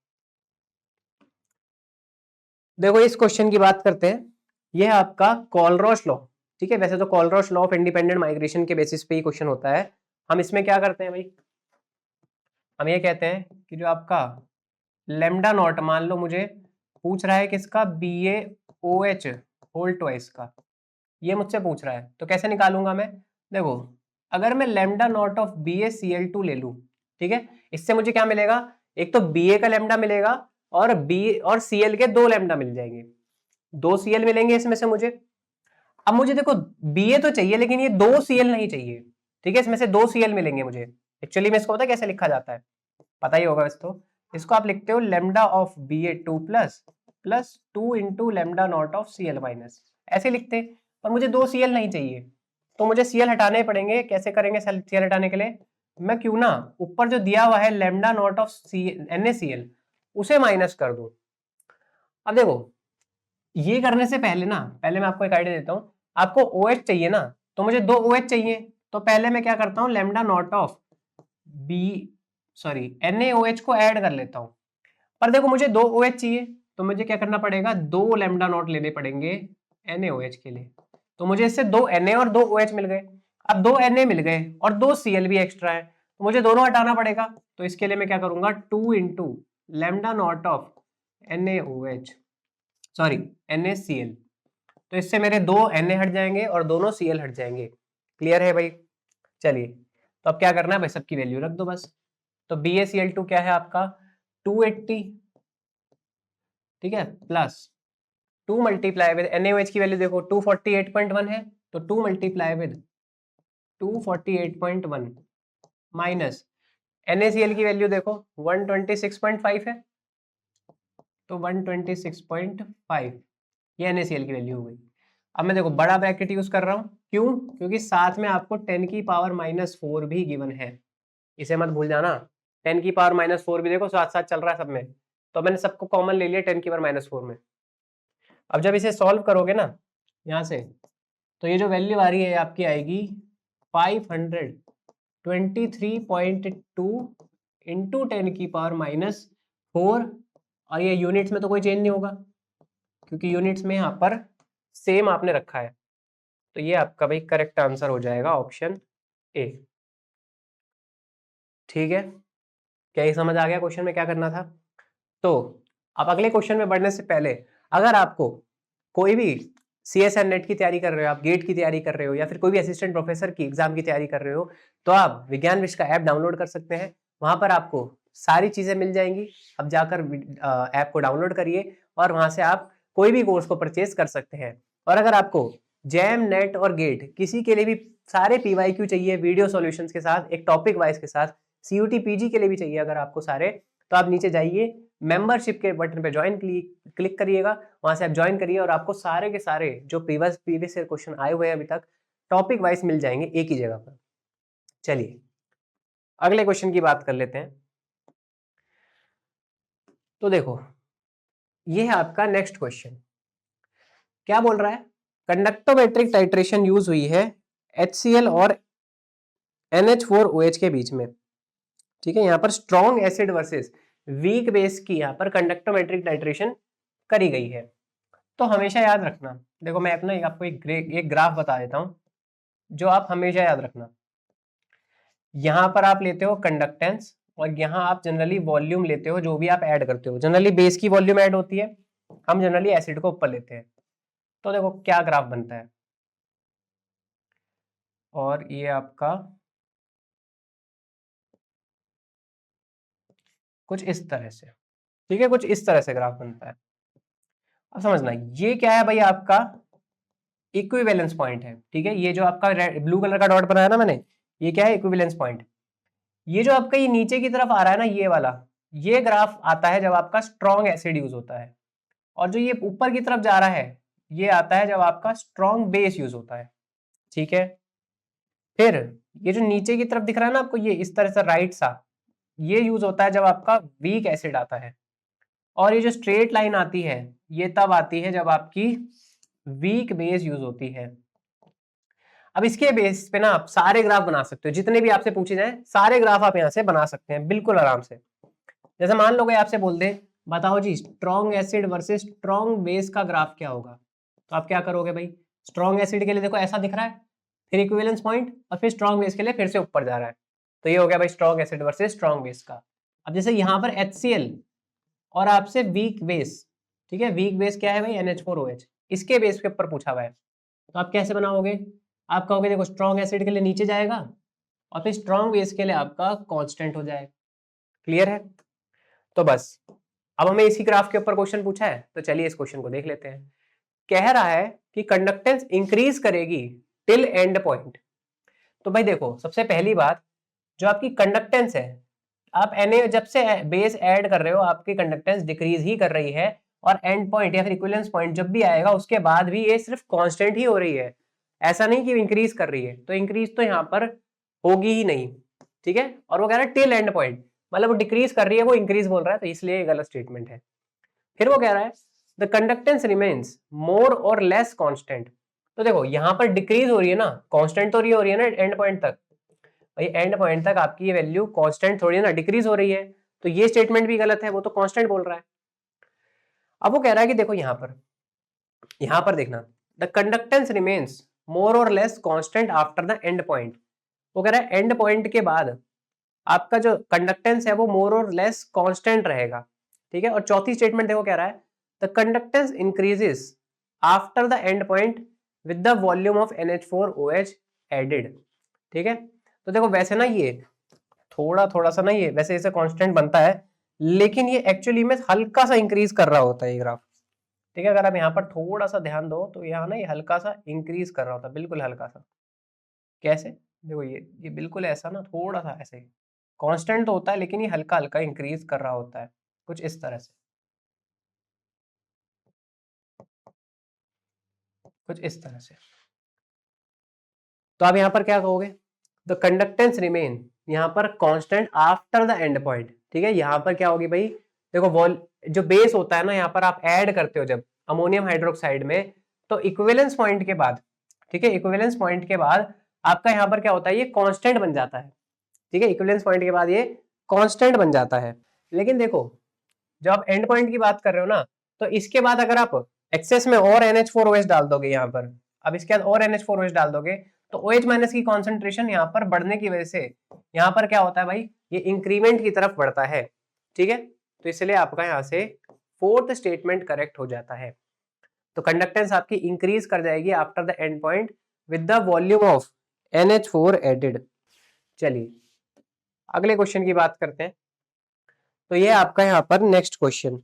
देखो इस क्वेश्चन की बात करते हैं, यह आपका कॉलरॉश लॉ, ठीक है, वैसे तो कॉलरॉश लॉ ऑफ इंडिपेंडेंट माइग्रेशन के बेसिस पे ही क्वेश्चन होता है। हम इसमें क्या करते हैं भाई, हम ये कहते हैं कि जो आपका लेमडा नॉट, मान लो मुझे पूछ रहा है किसका, BaOH होल ट्वाइस का, ये मुझसे पूछ रहा है, तो कैसे निकालूंगा मैं, देखो अगर मैं लेमडा नॉट ऑफ BaCl2 ले लूं, ठीक है, इससे मुझे क्या मिलेगा, एक तो Ba का लेमडा मिलेगा और B और Cl के 2 लेमडा मिल जाएंगे, 2 Cl मिलेंगे इसमें से मुझे। अब मुझे देखो Ba तो चाहिए लेकिन ये 2 Cl नहीं चाहिए, ठीक है, इसमें से 2 Cl मिलेंगे मुझे, एक्चुअली में इसको पता कैसे लिखा जाता है, पता ही होगा वैसे तो। इसको आप लिखते हो lambda of Ba2 plus 2 into lambda naught of Cl minus, ऐसे लिखते। पर मुझे 2 Cl नहीं चाहिए, तो मुझे Cl हटाने पड़ेंगे। कैसे करेंगे Cl हटाने के लिए? मैं क्यों ना ऊपर जो दिया हुआ है लेमडा नॉट ऑफ NaCl उसे माइनस कर दूं। अब देखो, ये करने से पहले ना, पहले मैं आपको एक आइडिया देता हूं। आपको OH चाहिए ना, तो मुझे 2 OH चाहिए, तो पहले मैं क्या करता हूं, लेमडा नॉट ऑफ NaOH को ऐड कर लेता हूं। पर देखो मुझे 2 OH चाहिए, तो मुझे क्या करना पड़ेगा, 2 लेमडा नॉट लेने पड़ेंगे NaOH के लिए। तो मुझे इससे 2 Na और 2 OH मिल गए। अब 2 Na मिल गए और 2 Cl भी एक्स्ट्रा है, तो मुझे दोनों हटाना पड़ेगा। तो इसके लिए मैं क्या करूंगा, 2 into lambda naught of NaCl। तो इससे मेरे 2 Na हट जाएंगे और दोनों Cl हट जाएंगे। क्लियर है भाई? चलिए, तो अब क्या करना है भाई, सबकी वैल्यू रख दो बस। तो BaCl2 क्या है आपका, 280, ठीक है, प्लस 2 मल्टीप्लाई विद NaOH की वैल्यू देखो 248.1 है, तो 2 मल्टीप्लाई विद 248.1 माइनस NaCl की वैल्यू देखो 126.5 है, तो 126.5 ये NaCl की वैल्यू हो गई। अब मैं देखो बड़ा ब्रैकेट यूज कर रहा हूं, क्यों? क्योंकि साथ में आपको 10 की पावर -4 भी गिवन है, इसे मत भूल जाना। 10 की पावर -4 भी देखो साथ साथ चल रहा है सब में, तो मैंने सबको कॉमन ले लिया 10 की पावर -4 में। अब जब इसे सॉल्व करोगे ना यहाँ से, तो ये जो वैल्यू आ रही है आपकी आएगी 523.2 इंटू 10 की पावर -4, और ये यूनिट्स में तो कोई चेंज नहीं होगा, क्योंकि यूनिट्स में यहाँ पर सेम आपने रखा है। तो ये आपका भाई करेक्ट आंसर हो जाएगा ऑप्शन ए। ठीक है, क्या ये समझ आ गया क्वेश्चन में क्या करना था? तो अब अगले क्वेश्चन में बढ़ने से पहले, अगर आपको कोई भी CSN नेट की तैयारी कर रहे हो, आप गेट की तैयारी कर रहे हो, या फिर कोई भी असिस्टेंट प्रोफेसर की एग्जाम की तैयारी कर रहे हो, तो आप विज्ञान विश का ऐप डाउनलोड कर सकते हैं। वहां पर आपको सारी चीजें मिल जाएंगी। अब जाकर ऐप को डाउनलोड करिए और वहां से आप कोई भी कोर्स को परचेज कर सकते हैं। और अगर आपको जैम, नेट और गेट किसी के लिए भी सारे PYQ चाहिए वीडियो सॉल्यूशंस के साथ, एक टॉपिक वाइज के साथ, CUT PG के लिए भी चाहिए अगर आपको सारे, तो आप नीचे जाइए, मेंबरशिप के बटन पे ज्वाइन क्लिक करिएगा, वहां से आप ज्वाइन करिए और आपको सारे के सारे जो प्रीवियस ईयर क्वेश्चन आए हुए हैं अभी तक टॉपिक वाइज मिल जाएंगे एक ही जगह पर। चलिए अगले क्वेश्चन की बात कर लेते हैं। तो देखो ये है आपका नेक्स्ट क्वेश्चन, क्या बोल रहा है, कंडक्टोमेट्रिक टाइट्रेशन यूज हुई है HCl और NH4OH के बीच में। ठीक है, यहाँ पर strong acid versus weak base की यहाँ पर कंडक्टोमेट्रिक टाइट्रेशन करी गई है। तो हमेशा याद रखना, देखो मैं अपना आपको एक ग्राफ बता देता हूं जो आप हमेशा याद रखना। यहां पर आप लेते हो कंडक्टेंस और यहां आप जनरली वॉल्यूम लेते हो, जो भी आप ऐड करते हो। जनरली बेस की वॉल्यूम ऐड होती है, हम जनरली एसिड को ऊपर लेते हैं। तो देखो क्या ग्राफ बनता है, और ये आपका कुछ इस तरह से, ठीक है, कुछ इस तरह से ग्राफ बनता है। अब समझना ये क्या है भाई, आपका इक्विवेलेंस पॉइंट है। ठीक है, ये जो आपका ब्लू कलर का डॉट बनाया ना मैंने, ये क्या है, इक्विवेलेंस पॉइंट। ये जो आपका ये नीचे की तरफ आ रहा है ना, ये वाला, ये ग्राफ आता है जब आपका स्ट्रॉन्ग एसिड यूज होता है, और जो ये ऊपर की तरफ जा रहा है ये आता है जब आपका स्ट्रॉन्ग बेस यूज होता है। ठीक है, फिर ये जो नीचे की तरफ दिख रहा है ना आपको, ये इस तरह से राइट सा, ये यूज होता है जब आपका वीक एसिड आता है। और ये जो स्ट्रेट लाइन आती है ये तब आती है जब आपकी वीक बेस यूज होती है। अब इसके बेस पे ना आप सारे ग्राफ बना सकते हो, जितने भी आपसे पूछे जाए सारे ग्राफ आप यहाँ से बना सकते हैं बिल्कुल आराम से। जैसे मान लो कोई आपसे बोल दे बताओ जी strong acid versus strong base का ग्राफ क्या होगा, तो आप क्या करोगे भाई, स्ट्रॉन्ग एसिड के लिए देखो ऐसा दिख रहा है, फिर इक्विवेलेंस पॉइंट, और फिर स्ट्रॉन्ग बेस के लिए फिर से ऊपर जा रहा है। तो ये हो गया भाई strong acid versus strong base का। अब जैसे यहाँ पर HCl और आपसे वीक बेस, ठीक है, वीक बेस क्या है भाई, NH4OH, इसके बेस के ऊपर पूछा हुआ है, तो आप कैसे बनाओगे, आप कहोगे देखो स्ट्रॉन्ग एसिड के लिए नीचे जाएगा और फिर स्ट्रॉन्ग बेस के लिए आपका कांस्टेंट हो जाएगा। क्लियर है? तो बस अब हमें इसी ग्राफ के ऊपर क्वेश्चन पूछा है, तो चलिए इस क्वेश्चन को देख लेते हैं। कह रहा है कि कंडक्टेंस इंक्रीज करेगी टिल एंड पॉइंट। तो भाई देखो सबसे पहली बात, जो आपकी कंडक्टेंस है, आप Na जब से बेस ऐड कर रहे हो आपकी कंडक्टेंस डिक्रीज ही कर रही है, और एंड पॉइंट या फिर इक्विवेलेंस पॉइंट जब भी आएगा उसके बाद भी ये सिर्फ कांस्टेंट ही हो रही है, ऐसा नहीं कि इंक्रीज कर रही है। तो इंक्रीज तो यहाँ पर होगी ही नहीं, ठीक है। और वो कह रहा है टिल एंड पॉइंट, मतलब वो डिक्रीज कर रही है, वो इंक्रीज बोल रहा है, तो इसलिए ये गलत स्टेटमेंट है। फिर वो कह रहा है द कंडक्टेंस रिमेन्स मोर और लेस कांस्टेंट। तो देखो यहाँ पर डिक्रीज हो रही है ना, कांस्टेंट तो हो रही है ना एंड पॉइंट तक, भाई एंड पॉइंट तक आपकी ये वैल्यू कांस्टेंट थोड़ी है ना, डिक्रीज हो रही है, तो ये स्टेटमेंट भी गलत है, वो तो कांस्टेंट बोल रहा है। अब वो कह रहा है कि देखो यहाँ पर देखना, द कंडक्टेंस रिमेन्स मोर और less constant after the end point. वो कह रहा है एंड पॉइंट के बाद आपका जो कंडक्टेंस है वो मोर और लेस कांस्टेंट रहेगा, ठीक है। और चौथी स्टेटमेंट देखो क्या रहा है, the conductance increases after the end point with the volume of NH4OH added, ठीक है। तो देखो वैसे ना ये थोड़ा सा ना, ये वैसे इसे कांस्टेंट बनता है, लेकिन ये एक्चुअली में हल्का सा इंक्रीज कर रहा होता है ये ग्राफ, ठीक है। अगर आप यहाँ पर थोड़ा सा ध्यान दो तो यहाँ ना ये हल्का सा इंक्रीज कर रहा होता है, बिल्कुल हल्का सा। कैसे, देखो ये बिल्कुल ऐसा ना, थोड़ा सा ऐसे कांस्टेंट तो होता है, लेकिन ये हल्का हल्का इंक्रीज कर रहा होता है, कुछ इस तरह से, कुछ इस तरह से। तो आप यहाँ पर क्या कहोगे, द कंडक्टेंस रिमेन यहाँ पर constant after the end point, ठीक है। यहाँ पर क्या होगी भाई, देखो वॉल जो बेस होता है ना, यहाँ पर आप ऐड करते हो जब अमोनियम हाइड्रोक्साइड में, तो इक्विवेलेंस पॉइंट के बाद, ठीक है, इक्विवेलेंस पॉइंट के बाद आपका यहाँ पर क्या होता है, ये कांस्टेंट बन जाता है, ठीक है। इक्विवेलेंस पॉइंट के बाद ये कांस्टेंट बन जाता है। लेकिन देखो जब आप एंड पॉइंट की बात कर रहे हो ना, तो इसके बाद अगर आप एक्सेस में और NH4OH डाल दोगे यहाँ पर, अब इसके बाद और NH4OH डाल दोगे, तो OH माइनस की कॉन्सेंट्रेशन यहाँ पर बढ़ने की वजह से यहाँ पर क्या होता है भाई, ये इंक्रीमेंट की तरफ बढ़ता है, ठीक है। तो इसलिए आपका यहाँ से फोर्थ स्टेटमेंट करेक्ट हो जाता है। तो कंडक्टेंस आपकी इंक्रीज कर जाएगी after the end point with the volume of NH4 added. चलिए अगले क्वेश्चन की बात करते हैं। तो ये आपका यहाँ पर नेक्स्ट क्वेश्चन,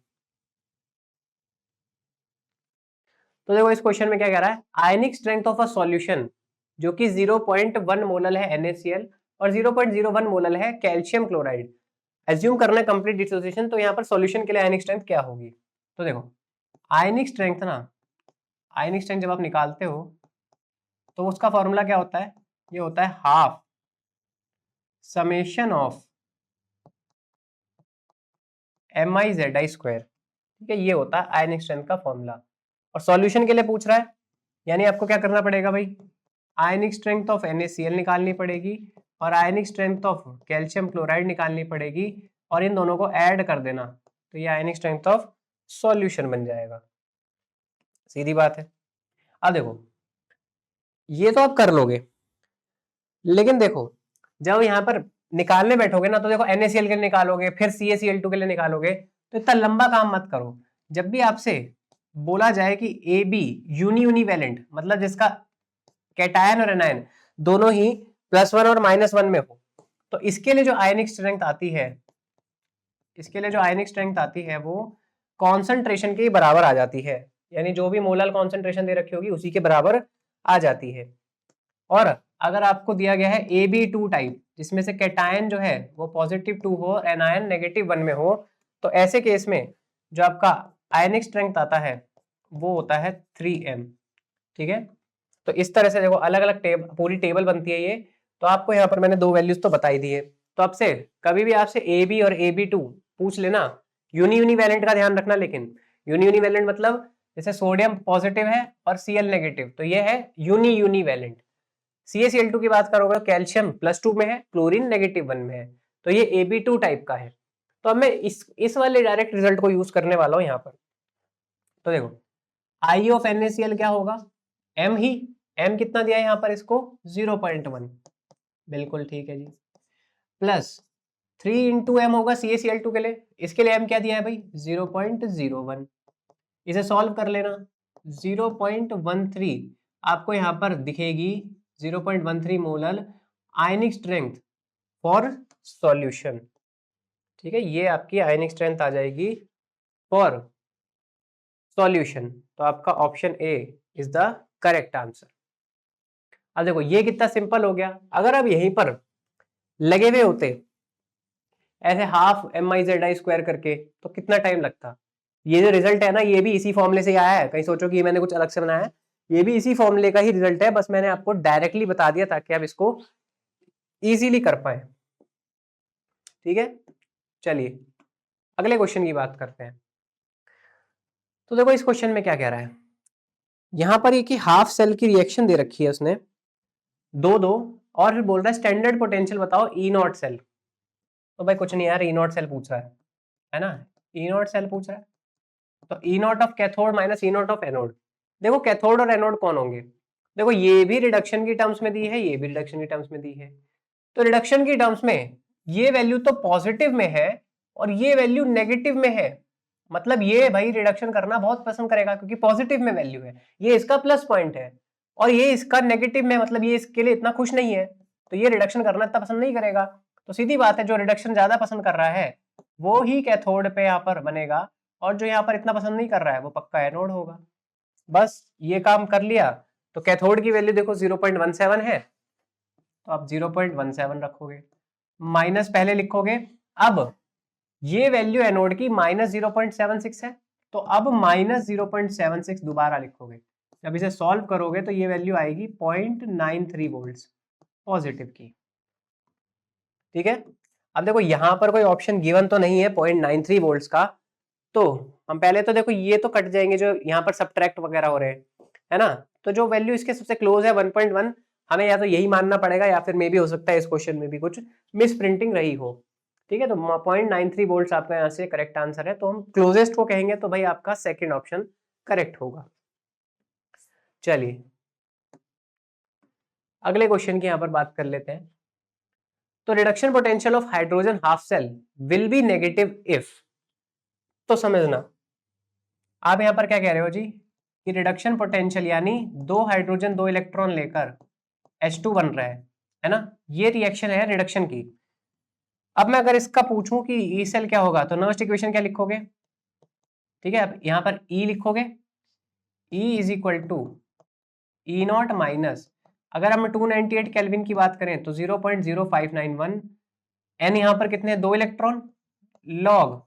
तो देखो इस क्वेश्चन में क्या कह रहा है, आयनिक स्ट्रेंथ ऑफ अ सॉल्यूशन जो कि 0.1 मोलल है NaCl और 0.01 मोलल है कैल्शियम क्लोराइड, एज्यूम करना है कंप्लीट डिसोसिएशन। तो यहाँ पर सॉल्यूशन के लिए आयनिक स्ट्रेंथ क्या होगी। तो देखो आयनिक स्ट्रेंथ ना, आयनिक स्ट्रेंथ जब आप निकालते हो तो उसका फॉर्मूला क्या होता है, ये होता है हाफ समेशन ऑफ MiZi², ठीक है। ये होता है आयनिक स्ट्रेंथ का फॉर्मूला, और सॉल्यूशन के लिए पूछ रहा है, यानी आपको क्या करना पड़ेगा भाई, आयनिक स्ट्रेंथ ऑफ NaCl निकालनी पड़ेगी और आयनिक स्ट्रेंथ ऑफ कैल्शियम क्लोराइड निकालनी पड़ेगी, और इन दोनों को ऐड कर देना, तो ये आयनिक स्ट्रेंथ ऑफ सॉल्यूशन बन जाएगा, सीधी बात है। अब देखो ये तो आप कर लोगे, लेकिन देखो जब यहाँ पर निकालने बैठोगे ना, तो देखो NaCl के लिए निकालोगे, फिर CaCl2 के लिए निकालोगे, तो इतना लंबा काम मत करो। जब भी आपसे बोला जाए कि AB यूनिवैलेंट, मतलब जिसका कैटायन और एनायन दोनों ही +1 और -1 में हो, तो इसके लिए जो आयनिक स्ट्रेंथ आती है, इसके लिए जो आयनिक स्ट्रेंथ आती है वो कॉन्सेंट्रेशन के बराबर आ जाती है, यानी जो भी मोलल कॉन्सेंट्रेशन दे रखी होगी उसी के बराबर आ जाती है। और अगर आपको दिया गया है AB2 टाइप, जिसमें से कैटायन जो है वो +2 हो, एनायन -1 में हो, तो ऐसे केस में जो आपका आयनिक स्ट्रेंथ आता है वो होता है 3m, ठीक है। तो इस तरह से देखो अलग अलग पूरी टेबल बनती है ये। तो आपको यहाँ पर मैंने 2 वैल्यूज तो बताई दी है, तो आपसे कभी भी आपसे AB और AB2 पूछ लेना, यूनिवैलेंट का ध्यान रखना। लेकिन यूनिवैलेंट मतलब जैसे सोडियम पॉजिटिव है और Cl नेगेटिव, तो ये है यूनिवैलेंट। CaCl2 की बात करोगे तो कैल्शियम +2 में है, क्लोरीन -1 में है, तो ये AB2 टाइप का है। तो अब मैं इस वाले डायरेक्ट रिजल्ट को यूज करने वाला हूं यहाँ पर। तो देखो I ऑफ NaCl क्या होगा, m ही, m कितना दिया है यहाँ पर इसको 0.1, बिल्कुल ठीक है जी, प्लस 3 इंटू एम होगा CaCl2 के लिए, इसके लिए m क्या दिया है भाई 0.01, इसे सॉल्व कर लेना, 0.13 आपको यहाँ पर दिखेगी, 0.13 molal ionic strength for solution, ठीक है। ये आपकी आयनिक स्ट्रेंथ आ जाएगी फॉर सॉल्यूशन, तो आपका option A is the correct answer. अब देखो ये कितना सिंपल हो गया। अगर अब यहीं पर लगे हुए होते ऐसे हाफ mi/z² करके, तो कितना टाइम लगता। ये जो रिजल्ट है ना, ये भी इसी फॉर्मूले से आया है, कहीं सोचो कि मैंने कुछ अलग से बनाया है, ये भी इसी फॉर्मूले का ही रिजल्ट है, बस मैंने आपको डायरेक्टली बता दिया ताकि आप इसको इजीली कर पाए। ठीक है, चलिए अगले क्वेश्चन की बात करते हैं। तो देखो इस क्वेश्चन में क्या कह रहा है, यहां पर ये कि हाफ सेल की रिएक्शन दे रखी है उसने, दो और फिर बोल रहा है स्टैंडर्ड पोटेंशियल बताओ ई नॉट सेल। तो भाई कुछ नहीं यार, ई नॉट सेल पूछ रहा है ना, ई नॉट सेल पूछ रहा है, तो E naught of cathode minus E naught of anode. देखो कैथोड और एनोड कौन होंगे, देखो ये भी रिडक्शन की टर्म्स में दी है, ये भी रिडक्शन की टर्म्स में दी है, तो रिडक्शन की टर्म्स में ये वैल्यू तो पॉजिटिव में है और ये वैल्यू नेगेटिव में है, मतलब ये भाई रिडक्शन करना बहुत पसंद करेगा क्योंकि पॉजिटिव में वैल्यू है, ये इसका प्लस पॉइंट है और ये इसका नेगेटिव में, मतलब ये इसके लिए इतना खुश नहीं है, तो ये रिडक्शन करना इतना पसंद नहीं करेगा। तो सीधी बात है, जो रिडक्शन ज्यादा पसंद कर रहा है वो ही कैथोड पे यहाँ पर बनेगा, और जो यहाँ पर इतना पसंद नहीं कर रहा है वो पक्का एनोड होगा। बस ये काम कर लिया। तो कैथोड की वैल्यू देखो 0.17 है, तो आप 0.17 रखोगे, माइनस पहले लिखोगे, अब ये वैल्यू एनोड की -0.76 है, तो अब -0.76 दोबारा लिखोगे। जब इसे सॉल्व करोगे तो ये वैल्यू आएगी 0.93 वोल्ट्स पॉजिटिव की। ठीक है, अब देखो यहां पर कोई ऑप्शन गिवन तो नहीं है 0.93 वोल्ट्स का, तो हम पहले तो देखो ये तो कट जाएंगे जो यहाँ पर सब्ट्रैक्ट वगैरह हो रहे हैं, है ना, तो जो वैल्यू इसके सबसे क्लोज है 1.1, हमें या तो यही मानना पड़ेगा या फिर मे भी हो सकता है इस क्वेश्चन में भी कुछ मिस प्रिंटिंग रही हो। ठीक है, तो 0.93 वोल्ट्स आपका यहाँ से करेक्ट आंसर है, तो हम क्लोजेस्ट को कहेंगे, तो भाई आपका सेकेंड ऑप्शन करेक्ट होगा। चलिए अगले क्वेश्चन की यहाँ पर बात कर लेते हैं। तो reduction potential of hydrogen half cell will be negative if, तो समझना आप यहाँ पर क्या कह रहे हो जी, कि रिडक्शन पोटेंशियल यानी दो हाइड्रोजन दो इलेक्ट्रॉन लेकर H2 बन रहा है ना, ये रिएक्शन है रिडक्शन की। अब मैं अगर इसका पूछूं कि ई सेल क्या होगा, तो नर्स्ट इक्वेशन क्या लिखोगे, ठीक है, अब यहाँ पर ई लिखोगे, E is equal to E naught minus, अगर हम 298 केल्विन की बात करें तो 0.0591, एन यहाँ पर कितने, दो इलेक्ट्रॉन, लॉग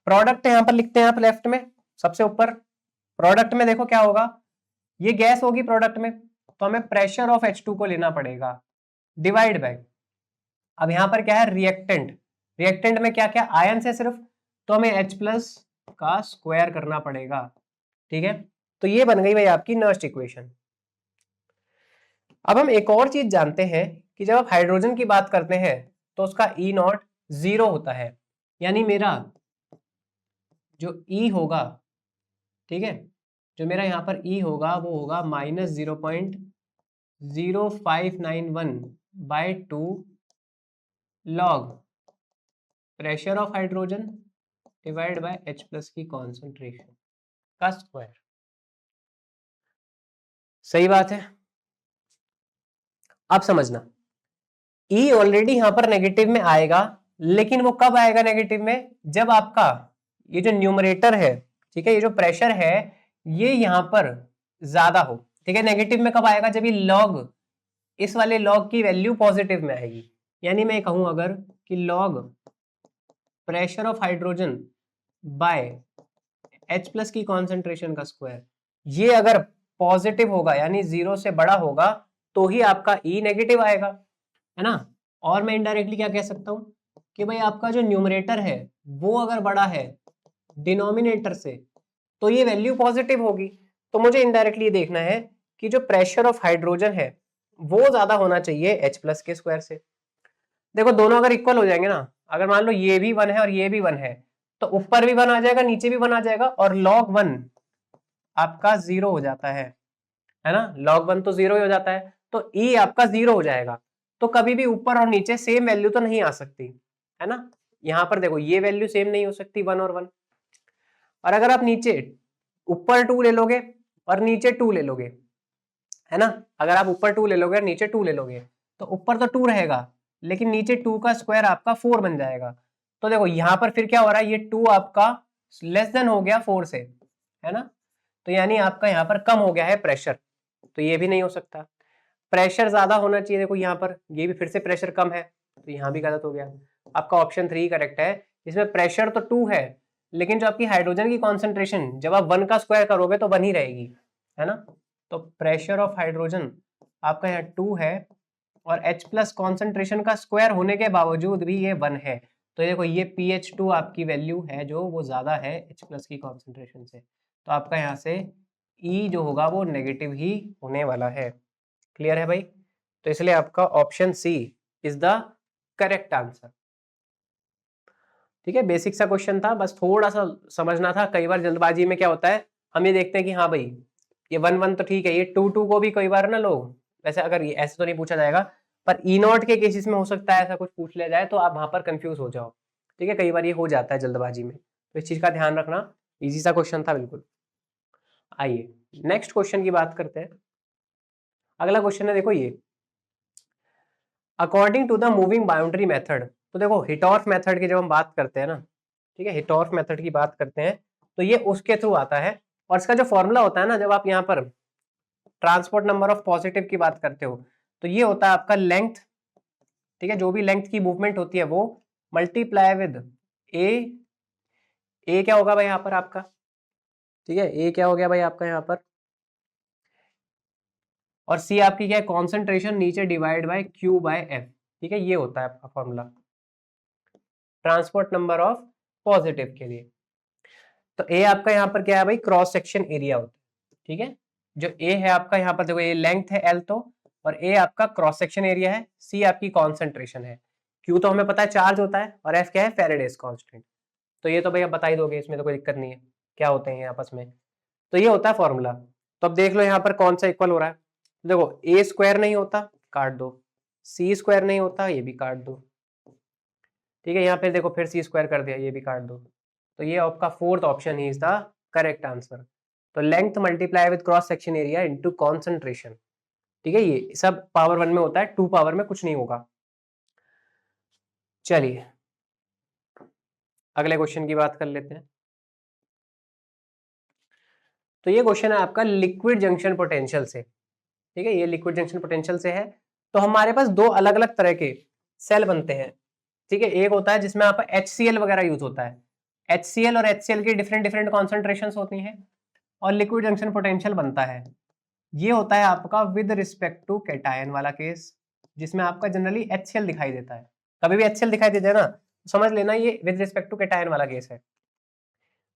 प्रोडक्ट यहाँ पर लिखते हैं आप लेफ्ट में सबसे ऊपर, प्रोडक्ट में देखो क्या होगा, ये गैस होगी प्रोडक्ट में, तो हमें प्रेशर ऑफ H2 को लेना पड़ेगा, डिवाइड बाय, अब यहां पर क्या है रिएक्टेंट, रिएक्टेंट में क्या क्या आयन है सिर्फ, तो हमें H प्लस का स्क्वायर करना पड़ेगा। ठीक है, तो ये बन गई भाई आपकी नर्स्ट इक्वेशन। अब हम एक और चीज जानते हैं कि जब आप हाइड्रोजन की बात करते हैं तो उसका ई नॉट 0 होता है, यानी मेरा जो ई होगा, ठीक है, जो मेरा यहाँ पर ई होगा वो होगा -0.0591/2 log pressure of hydrogen divide by H plus की कॉन्सेंट्रेशन का स्क्वायर। सही बात है, अब समझना E ऑलरेडी यहां पर नेगेटिव में आएगा, लेकिन वो कब आएगा नेगेटिव में, जब आपका ये जो न्यूमरेटर है, ठीक है, ये जो प्रेशर है ये यहां पर ज्यादा हो। ठीक है, नेगेटिव में कब आएगा, जब ये लॉग, इस वाले लॉग की वैल्यू पॉजिटिव में आएगी, यानी मैं कहूं अगर कि log pressure of hydrogen bye H plus की कॉन्सेंट्रेशन का स्क्वायर, ये अगर पॉजिटिव होगा यानी 0 से बड़ा होगा तो ही आपका E नेगेटिव आएगा, है ना। और मैं इनडायरेक्टली क्या कह सकता हूं कि भाई आपका जो न्यूमरेटर है वो अगर बड़ा है डिनोमिनेटर से तो ये वैल्यू पॉजिटिव होगी, तो मुझे इनडायरेक्टली ये देखना है कि जो प्रेशर ऑफ हाइड्रोजन है वो ज्यादा होना चाहिए H प्लस के स्क्वायर से। देखो दोनों अगर इक्वल हो जाएंगे ना, अगर मान लो ये भी 1 है और ये भी 1 है, तो ऊपर भी 1 आ जाएगा नीचे भी 1 आ जाएगा, और log 1 आपका 0 हो जाता है ना, log 1 तो 0 ही हो जाता है, तो E आपका 0 हो जाएगा, तो कभी भी ऊपर और नीचे सेम वैल्यू तो नहीं आ सकती, है ना। यहां पर देखो ये वैल्यू सेम नहीं हो सकती 1 और 1, और अगर आप नीचे ऊपर 2 ले लोगे और नीचे 2 ले लोगे, है ना, अगर आप ऊपर 2 ले लोगे और नीचे 2 ले लोगे तो ऊपर तो 2 रहेगा लेकिन नीचे 2 का स्क्वायर आपका 4 बन जाएगा। तो देखो यहां पर फिर क्या हो रहा है, ये 2 आपका लेस देन हो गया 4 से, है ना, तो यानी आपका यहाँ पर कम हो गया है प्रेशर, तो ये भी नहीं हो सकता, प्रेशर ज्यादा होना चाहिए। देखो यहाँ पर ये भी फिर से प्रेशर कम है, तो यहाँ भी गलत हो गया। आपका ऑप्शन 3 करेक्ट है। इसमें प्रेशर तो 2 है, लेकिन जो आपकी हाइड्रोजन की कॉन्सेंट्रेशन जब आप 1 का स्क्वायर करोगे तो 1 ही रहेगी, है ना। तो प्रेशर ऑफ हाइड्रोजन आपका यहाँ 2 है, और H प्लस कॉन्सेंट्रेशन का स्क्वायर होने के बावजूद भी ये 1 है। तो देखो ये pH2 आपकी वैल्यू है जो वो ज्यादा है H प्लस की कॉन्सेंट्रेशन से, तो आपका यहाँ से E जो होगा वो नेगेटिव ही होने वाला है। क्लियर है भाई? तो इसलिए आपका option C is the correct answer. ठीक है, बेसिक सा क्वेश्चन था, बस थोड़ा सा समझना था। कई बार जल्दबाजी में क्या होता है, हम ये देखते हैं कि हाँ भाई ये 1-1 तो ठीक है, ये 2-2 को भी कई बार ना लोग, वैसे अगर ये ऐसे तो नहीं पूछा जाएगा, पर ई नॉट के केसेस में हो सकता है ऐसा कुछ पूछ लिया जाए तो आप वहां पर कंफ्यूज हो जाओ। ठीक है, कई बार ये हो जाता है जल्दबाजी में, तो इस चीज का ध्यान रखना। इजी सा क्वेश्चन था बिल्कुल। आइए नेक्स्ट क्वेश्चन की बात करते हैं। अगला क्वेश्चन है देखो ये, according to the moving boundary method. तो देखो हिटॉर्फ मेथड की जब हम बात करते हैं ना, ठीक है, हिटॉर्फ मेथड की बात करते हैं तो ये उसके थ्रू आता है। और इसका जो फॉर्मूला होता है ना, जब आप यहाँ पर ट्रांसपोर्ट नंबर ऑफ पॉजिटिव की बात करते हो तो ये होता है आपका लेंथ। ठीक है, जो भी लेंथ की मूवमेंट होती है वो मल्टीप्लाई विद ए क्या होगा भाई यहाँ पर आपका, ठीक है, ए क्या हो गया भाई आपका यहाँ पर, और सी आपकी क्या है, कॉन्सेंट्रेशन नीचे divide by Q by F. ठीक है, ये होता है आपका formula transport number of positive के लिए। तो ए आपका यहाँ पर क्या है भाई, क्रॉस सेक्शन एरिया होता है। ठीक है, जो ए है आपका यहाँ पर देखो, ये लेंथ है एल तो, और ए आपका क्रॉस सेक्शन एरिया है, सी आपकी कॉन्सेंट्रेशन है, क्यू तो हमें पता है चार्ज होता है, और एफ क्या है, फेरेडेज कांस्टेंट। तो ये तो भैया बता ही दोगे, इसमें तो कोई दिक्कत नहीं है क्या होते हैं आपस में। तो ये होता है फॉर्मूला। तो अब देख लो यहाँ पर कौन सा इक्वल हो रहा है। देखो ए स्क्वायर नहीं होता, काट दो, सी स्क्वायर नहीं होता, ये भी काट दो। ठीक है, यहाँ पे देखो फिर सी स्क्वायर कर दिया, ये भी काट दो। तो ये आपका फोर्थ ऑप्शन ही इज द करेक्ट आंसर। तो length multiply with cross section area into concentration. ठीक है, ये सब पावर 1 में होता है, 2 पावर में कुछ नहीं होगा। चलिए अगले क्वेश्चन की बात कर लेते हैं। तो ये क्वेश्चन है आपका लिक्विड जंक्शन पोटेंशियल से। ठीक है, ये लिक्विड जंक्शन पोटेंशियल से है। तो हमारे पास दो अलग अलग तरह के सेल बनते हैं। ठीक है, एक होता है जिसमें आपका HCl वगैरह यूज होता है। HCl और HCl की डिफरेंट डिफरेंट कॉन्सेंट्रेशंस होती हैं, और लिक्विड जंक्शन पोटेंशियल बनता है। ये होता है आपका विद रिस्पेक्ट टू कैटायन वाला केस, जिसमें आपका जनरली HCl दिखाई देता है। कभी भी HCl दिखाई देता है ना, तो समझ लेना ये विद रिस्पेक्ट टू कैटायन वाला केस है।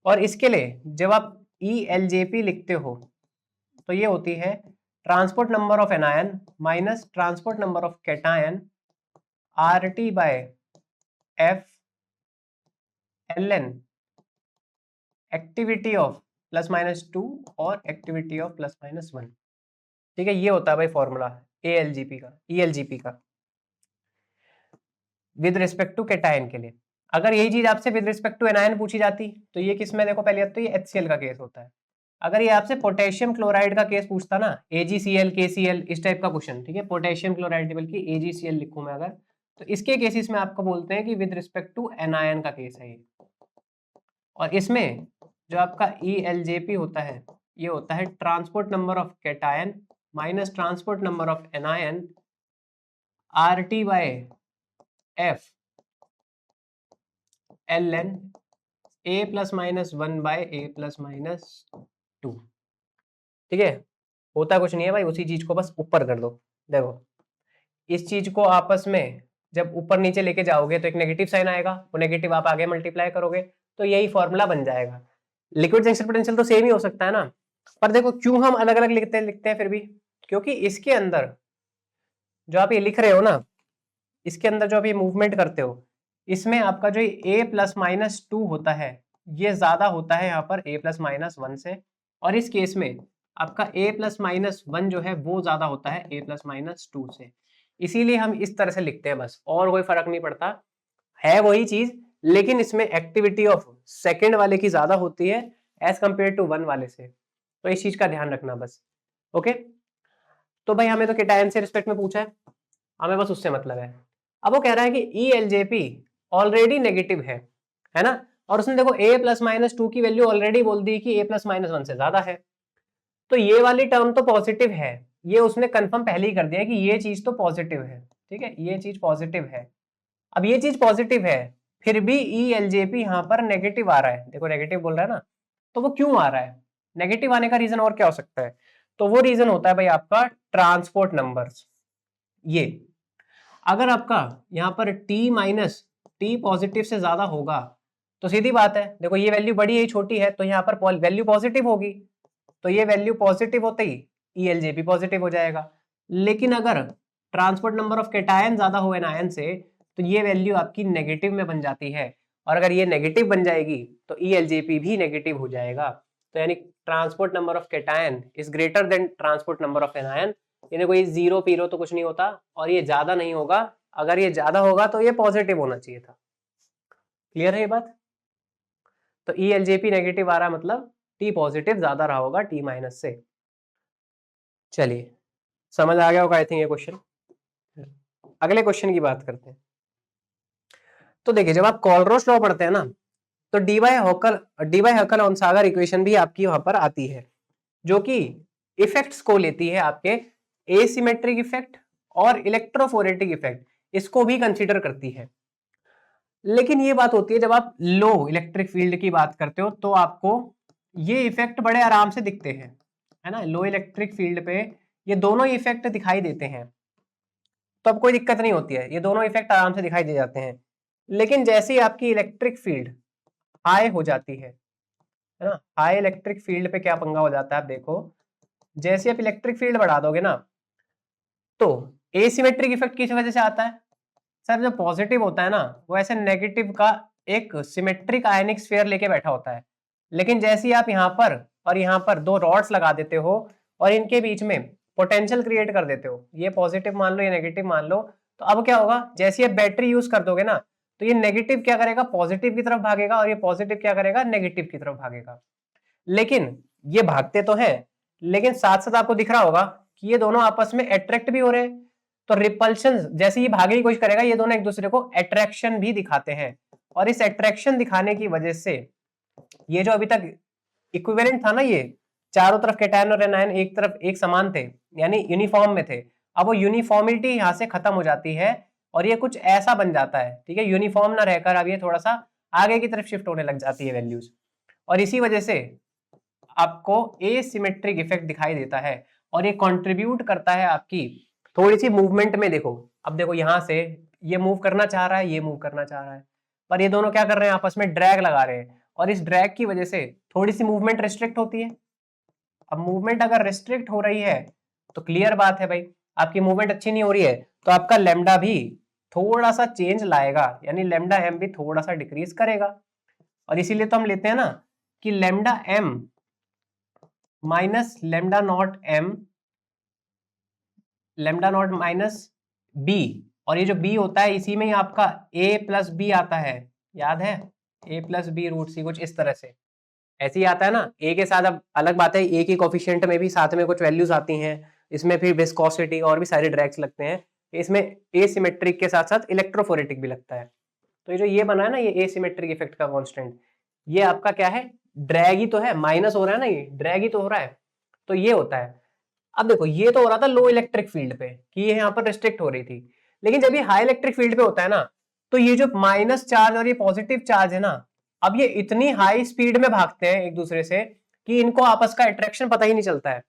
और इसके लिए जब आप ELJP लिखते हो तो ये होती है transport number of anion minus transport number of cation RT by F ln activity of +-2 और एक्टिविटी ऑफ +-1। ठीक है, ये होता है भाई फॉर्मूला ALGP का, ELGP का विद रिस्पेक्ट टू कैटायन के लिए। अगर यही चीज आपसे विद रिस्पेक्ट टू एनायन पूछी जाती तो ये किसमें, देखो पहले तो ये HCl का केस होता है। अगर ये आपसे पोटेशियम क्लोराइड का केस पूछता ना, AgCl KCl इस टाइप का क्वेश्चन, ठीक है, पोटेशियम क्लोराइड बल्कि AgCl लिखूं मैं अगर, तो इसके केसेस में आपको बोलते हैं कि विद रिस्पेक्ट टू एनायन का केस है ये। और इसमें जो आपका ELJP होता है, ये होता है transport number of cation minus transport number of anion RT by F ln A+-1 by A+-2। ठीक है, होता कुछ नहीं है भाई, उसी चीज को बस ऊपर कर दो। देखो इस चीज को आपस में जब ऊपर नीचे लेके जाओगे तो एक नेगेटिव साइन आएगा, वो नेगेटिव आप आगे मल्टीप्लाई करोगे तो यही फॉर्मूला बन जाएगा। लिक्विड जंक्शन पोटेंशियल तो सेम ही हो सकता है ना, पर देखो क्यों हम अलग अलग लिखते हैं फिर भी, क्योंकि इसके अंदर जो आप ये लिख रहे हो ना, इसके अंदर जो आप ये मूवमेंट करते हो, इसमें आपका जो A+-2 होता है ये ज्यादा होता है यहाँ पर A+-1 से, और इस केस में आपका A+-1 जो है वो ज्यादा होता है A+-2 से। इसीलिए हम इस तरह से लिखते हैं बस, और कोई फर्क नहीं पड़ता, है वही चीज, लेकिन इसमें एक्टिविटी ऑफ सेकंड वाले की ज्यादा होती है एज कंपेयर टू 1 वाले से। तो इस चीज का ध्यान रखना बस। ओके, तो भाई हमें तो कैटायन से रिस्पेक्ट में पूछा है, हमें बस उससे मतलब है। अब वो कह रहा है कि ELJP ऑलरेडी नेगेटिव है ना, और उसने देखो A+-2 की वैल्यू ऑलरेडी बोल दी कि A+-1 से ज्यादा है, तो ये वाली टर्म तो पॉजिटिव है, ये उसने कंफर्म पहले ही कर दिया कि ये चीज तो पॉजिटिव है। ठीक है, ये चीज पॉजिटिव है, अब ये चीज पॉजिटिव है, फिर भी ELJP यहाँ पर नेगेटिव आ रहा है, देखो नेगेटिव बोल रहा है ना, तो वो क्यों आ रहा है? नेगेटिव आने का रीजन और क्या हो सकता है? तो वो रीजन होता है भाई आपका ट्रांसपोर्ट नंबर्स। ये अगर आपका यहाँ पर T पॉजिटिव से ज्यादा होगा तो सीधी बात है, देखो ये वैल्यू बड़ी है छोटी है, तो यहाँ पर वैल्यू पॉजिटिव होगी, तो ये वैल्यू पॉजिटिव होते ही ELJP पॉजिटिव हो जाएगा। लेकिन अगर ट्रांसपोर्ट नंबर ऑफ कैटायन ज्यादा हो एनायन से तो ये वैल्यू आपकी नेगेटिव में बन जाती है, और अगर ये नेगेटिव बन जाएगी तो ELJP भी नेगेटिव हो जाएगा। तो यानी transport number of cation is greater than transport number of anion. ये देखो ये जीरो पीरो तो कुछ नहीं होता, और ये ज्यादा नहीं होगा, अगर ये ज्यादा होगा तो ये पॉजिटिव होना चाहिए था। क्लियर है ये बात? तो ELJP नेगेटिव आ रहा है मतलब T पॉजिटिव ज्यादा रहा होगा T माइनस से। चलिए समझ आ गया होगा आई थिंक ये क्वेश्चन। अगले क्वेश्चन की बात करते हैं। तो देखिए जब आप कॉलरोस लॉ पढ़ते हैं ना, तो डी बाय हकल ऑनसागर इक्वेशन भी आपकी वहां पर आती है, जो कि इफेक्ट्स को लेती है, आपके एसिमेट्रिक इफेक्ट और इलेक्ट्रोफोरेटिक इफेक्ट, इसको भी कंसीडर करती है। लेकिन ये बात होती है जब आप लो इलेक्ट्रिक फील्ड की बात करते हो तो आपको ये इफेक्ट बड़े आराम से दिखते हैं, है ना। लो इलेक्ट्रिक फील्ड पे ये दोनों इफेक्ट दिखाई देते हैं, तो अब कोई दिक्कत नहीं होती है, ये दोनों इफेक्ट आराम से दिखाई दे जाते हैं। लेकिन जैसे ही आपकी इलेक्ट्रिक फील्ड हाई हो जाती है ना, हाई इलेक्ट्रिक फील्ड पे क्या पंगा हो जाता है, आप देखो जैसे आप इलेक्ट्रिक फील्ड बढ़ा दोगे ना, तो एसिमेट्रिक इफेक्ट किस वजह से आता है? सर जो पॉजिटिव होता है ना, वो ऐसे नेगेटिव का एक सिमेट्रिक आयनिक स्फीयर लेके बैठा होता है। लेकिन जैसे ही आप यहाँ पर और यहाँ पर दो रॉड्स लगा देते हो और इनके बीच में पोटेंशियल क्रिएट कर देते हो, ये पॉजिटिव मान लो ये नेगेटिव मान लो, तो अब क्या होगा, जैसे ये बैटरी यूज कर दोगे ना, तो ये नेगेटिव क्या करेगा, पॉजिटिव की तरफ भागेगा, और ये पॉजिटिव क्या करेगा, नेगेटिव की तरफ भागेगा। लेकिन ये भागते तो हैं, लेकिन साथ साथ आपको दिख रहा होगा कि ये दोनों आपस में अट्रैक्ट भी हो रहे हैं। तो रिपल्शन, जैसे ये भागने की कोशिश करेगा, ये दोनों एक दूसरे को अट्रैक्शन भी दिखाते हैं, और इस अट्रैक्शन दिखाने की वजह से ये जो अभी तक इक्विवेलेंट था ना, ये चारों तरफ कैटायन और एनायन एक तरफ एक समान थे, यानी यूनिफॉर्म में थे, अब वो यूनिफॉर्मिटी यहां से खत्म हो जाती है और ये कुछ ऐसा बन जाता है, ठीक है, यूनिफॉर्म ना रहकर अब ये थोड़ा सा आगे की तरफ शिफ्ट होने लग जाती है वैल्यूज, और इसी वजह से आपको एसिमेट्रिक इफेक्ट दिखाई देता है, और ये कंट्रीब्यूट करता है आपकी थोड़ी सी मूवमेंट में। देखो अब देखो यहां से ये मूव करना चाह रहा है, ये मूव करना चाह रहा है, पर ये दोनों क्या कर रहे हैं, आपस में ड्रैग लगा रहे हैं, और इस ड्रैग की वजह से थोड़ी सी मूवमेंट रिस्ट्रिक्ट होती है। अब मूवमेंट अगर रिस्ट्रिक्ट हो रही है तो क्लियर बात है भाई, आपकी मूवमेंट अच्छी नहीं हो रही है, तो आपका लेमडा भी थोड़ा सा चेंज लाएगा, यानी लेमडा एम भी थोड़ा सा डिक्रीज करेगा। और इसीलिए तो हम लेते हैं ना कि lambda M minus lambda naught M, lambda naught minus B, और ये जो बी होता है इसी में ही आपका a प्लस बी आता है, याद है, a प्लस बी रूट सी, कुछ इस तरह से ऐसे ही आता है ना। a के साथ अब अलग बात है, a की कोफिशिएंट में भी साथ में कुछ वैल्यूज आती हैं, इसमें फिर विस्कोसिटी और भी सारे ड्रैग्स लगते हैं, इसमें एसिमेट्रिक के साथ साथ इलेक्ट्रोफोरेटिक भी लगता है। तो ये जो ये बना है ना, ये एसिमेट्रिक इफेक्ट का कांस्टेंट, ये आपका क्या है, ड्रैग ही तो है, माइनस हो रहा है ना, ये ड्रैग ही तो हो रहा है, तो ये होता है। अब देखो ये तो हो रहा था लो इलेक्ट्रिक फील्ड पे कि ये यहाँ पर रिस्ट्रिक्ट हो रही थी, लेकिन जब ये हाई इलेक्ट्रिक फील्ड पे होता है ना, तो ये जो माइनस चार्ज और ये पॉजिटिव चार्ज है ना, अब ये इतनी हाई स्पीड में भागते हैं एक दूसरे से कि इनको आपस का अट्रैक्शन पता ही नहीं चलता है।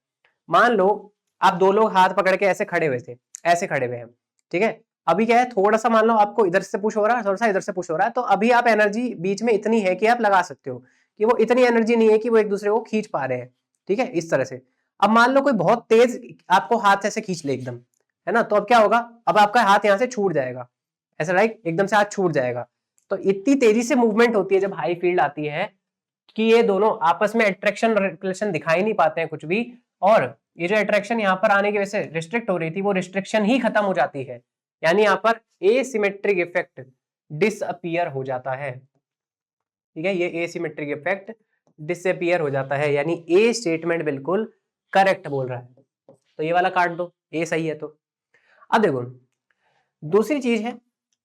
मान लो आप दो लोग हाथ पकड़ के ऐसे खड़े हुए थे, ऐसे खड़े हुए हैं, ठीक है, अभी क्या है, थोड़ा सा मान लो आपको इधर से पुश हो रहा है, थोड़ा सा इधर से पुश हो रहा है, तो अभी आप एनर्जी बीच में इतनी है कि आप लगा सकते हो, कि वो इतनी एनर्जी नहीं है कि वो एक दूसरे को खींच पा रहे हैं, ठीक है, इस तरह से। अब मान लो कोई बहुत तेज आपको हाथ ऐसे खींच ले एकदम, है ना, तो अब क्या होगा, अब आपका हाथ यहाँ से छूट जाएगा, ऐसा राइट, एकदम से हाथ छूट जाएगा। तो इतनी तेजी से मूवमेंट होती है जब हाई फील्ड आती है कि ये दोनों आपस में अट्रैक्शन रिपल्शन दिखाई नहीं पाते हैं कुछ भी, और ये जो अट्रैक्शन यहाँ पर आने की वजह से रिस्ट्रिक्ट हो रही थी, वो रिस्ट्रिक्शन ही खत्म हो जाती है, यानी यहाँ पर एसिमेट्रिक इफेक्ट डिसअपीयर हो जाता है, ठीक है, ये एसिमेट्रिक इफेक्ट डिसअपीयर हो जाता है, यानी ए स्टेटमेंट बिल्कुल करेक्ट बोल रहा है। तो ये वाला काट दो, ए सही है। तो अब देखो दूसरी चीज है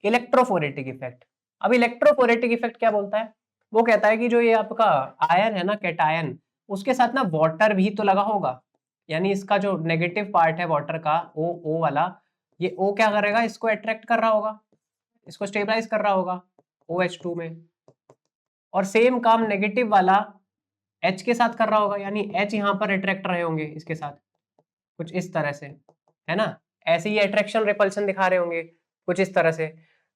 इलेक्ट्रोफोरेटिक इफेक्ट। अब इलेक्ट्रोफोरेटिक इफेक्ट क्या बोलता है, वो कहता है कि जो ये आपका आयन है ना, कैटायन, उसके साथ ना वाटर भी तो लगा होगा, यानी इसका जो नेगेटिव पार्ट है वाटर का, ओ वाला, ये ओ क्या करेगा, इसको अट्रैक्ट कर रहा होगा, इसको स्टेबलाइज कर रहा होगा OH2 में, और सेम काम नेगेटिव वाला H के साथ कर रहा होगा, यानी H यहाँ पर अट्रैक्ट रहे होंगे इसके साथ कुछ इस तरह से, है ना, ऐसे ही अट्रैक्शन रिपल्शन दिखा रहे होंगे कुछ इस तरह से।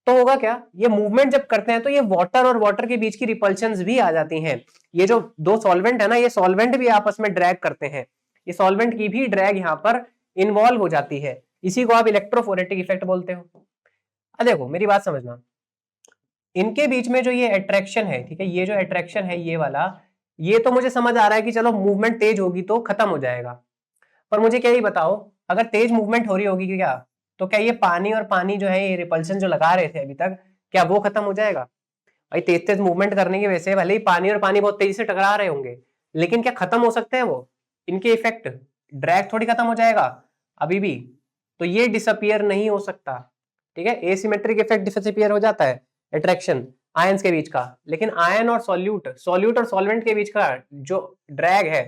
तो होगा क्या, ये मूवमेंट जब करते हैं तो ये वाटर और वाटर के बीच की रिपल्शंस भी आ जाती हैं। ये जो दो सॉल्वेंट है ना, ये सॉल्वेंट भी आपस में ड्रैग करते हैं, ये सॉल्वेंट की भी ड्रैग यहाँ पर इन्वॉल्व हो जाती है, इसी को आप इलेक्ट्रोफोरेटिक इफेक्ट बोलते हो। अब देखो मेरी बात समझना, इनके बीच में जो ये अट्रैक्शन है, ठीक है, ये जो अट्रैक्शन है ये वाला, ये तो मुझे समझ आ रहा है कि चलो मूवमेंट तेज होगी तो खत्म हो जाएगा, पर मुझे क्या ही बताओ, अगर तेज मूवमेंट हो रही होगी क्या, तो क्या ये पानी और पानी जो है, ये रिपल्शन जो लगा रहे थे अभी तक, क्या वो खत्म हो जाएगा? भाई तेज तेज मूवमेंट करने की वजह से भले ही पानी और पानी बहुत तेजी से टकरा रहे होंगे, लेकिन क्या खत्म हो सकते हैं वो इनके इफेक्ट? ड्रैग थोड़ी खत्म हो जाएगा अभी भी, तो ये डिसअपियर नहीं हो सकता, ठीक है। एसिमेट्रिक इफेक्ट डिसअपियर हो जाता है अट्रैक्शन आयंस के बीच का, लेकिन आयन और सॉल्यूट और सॉल्वेंट के बीच का जो ड्रैग है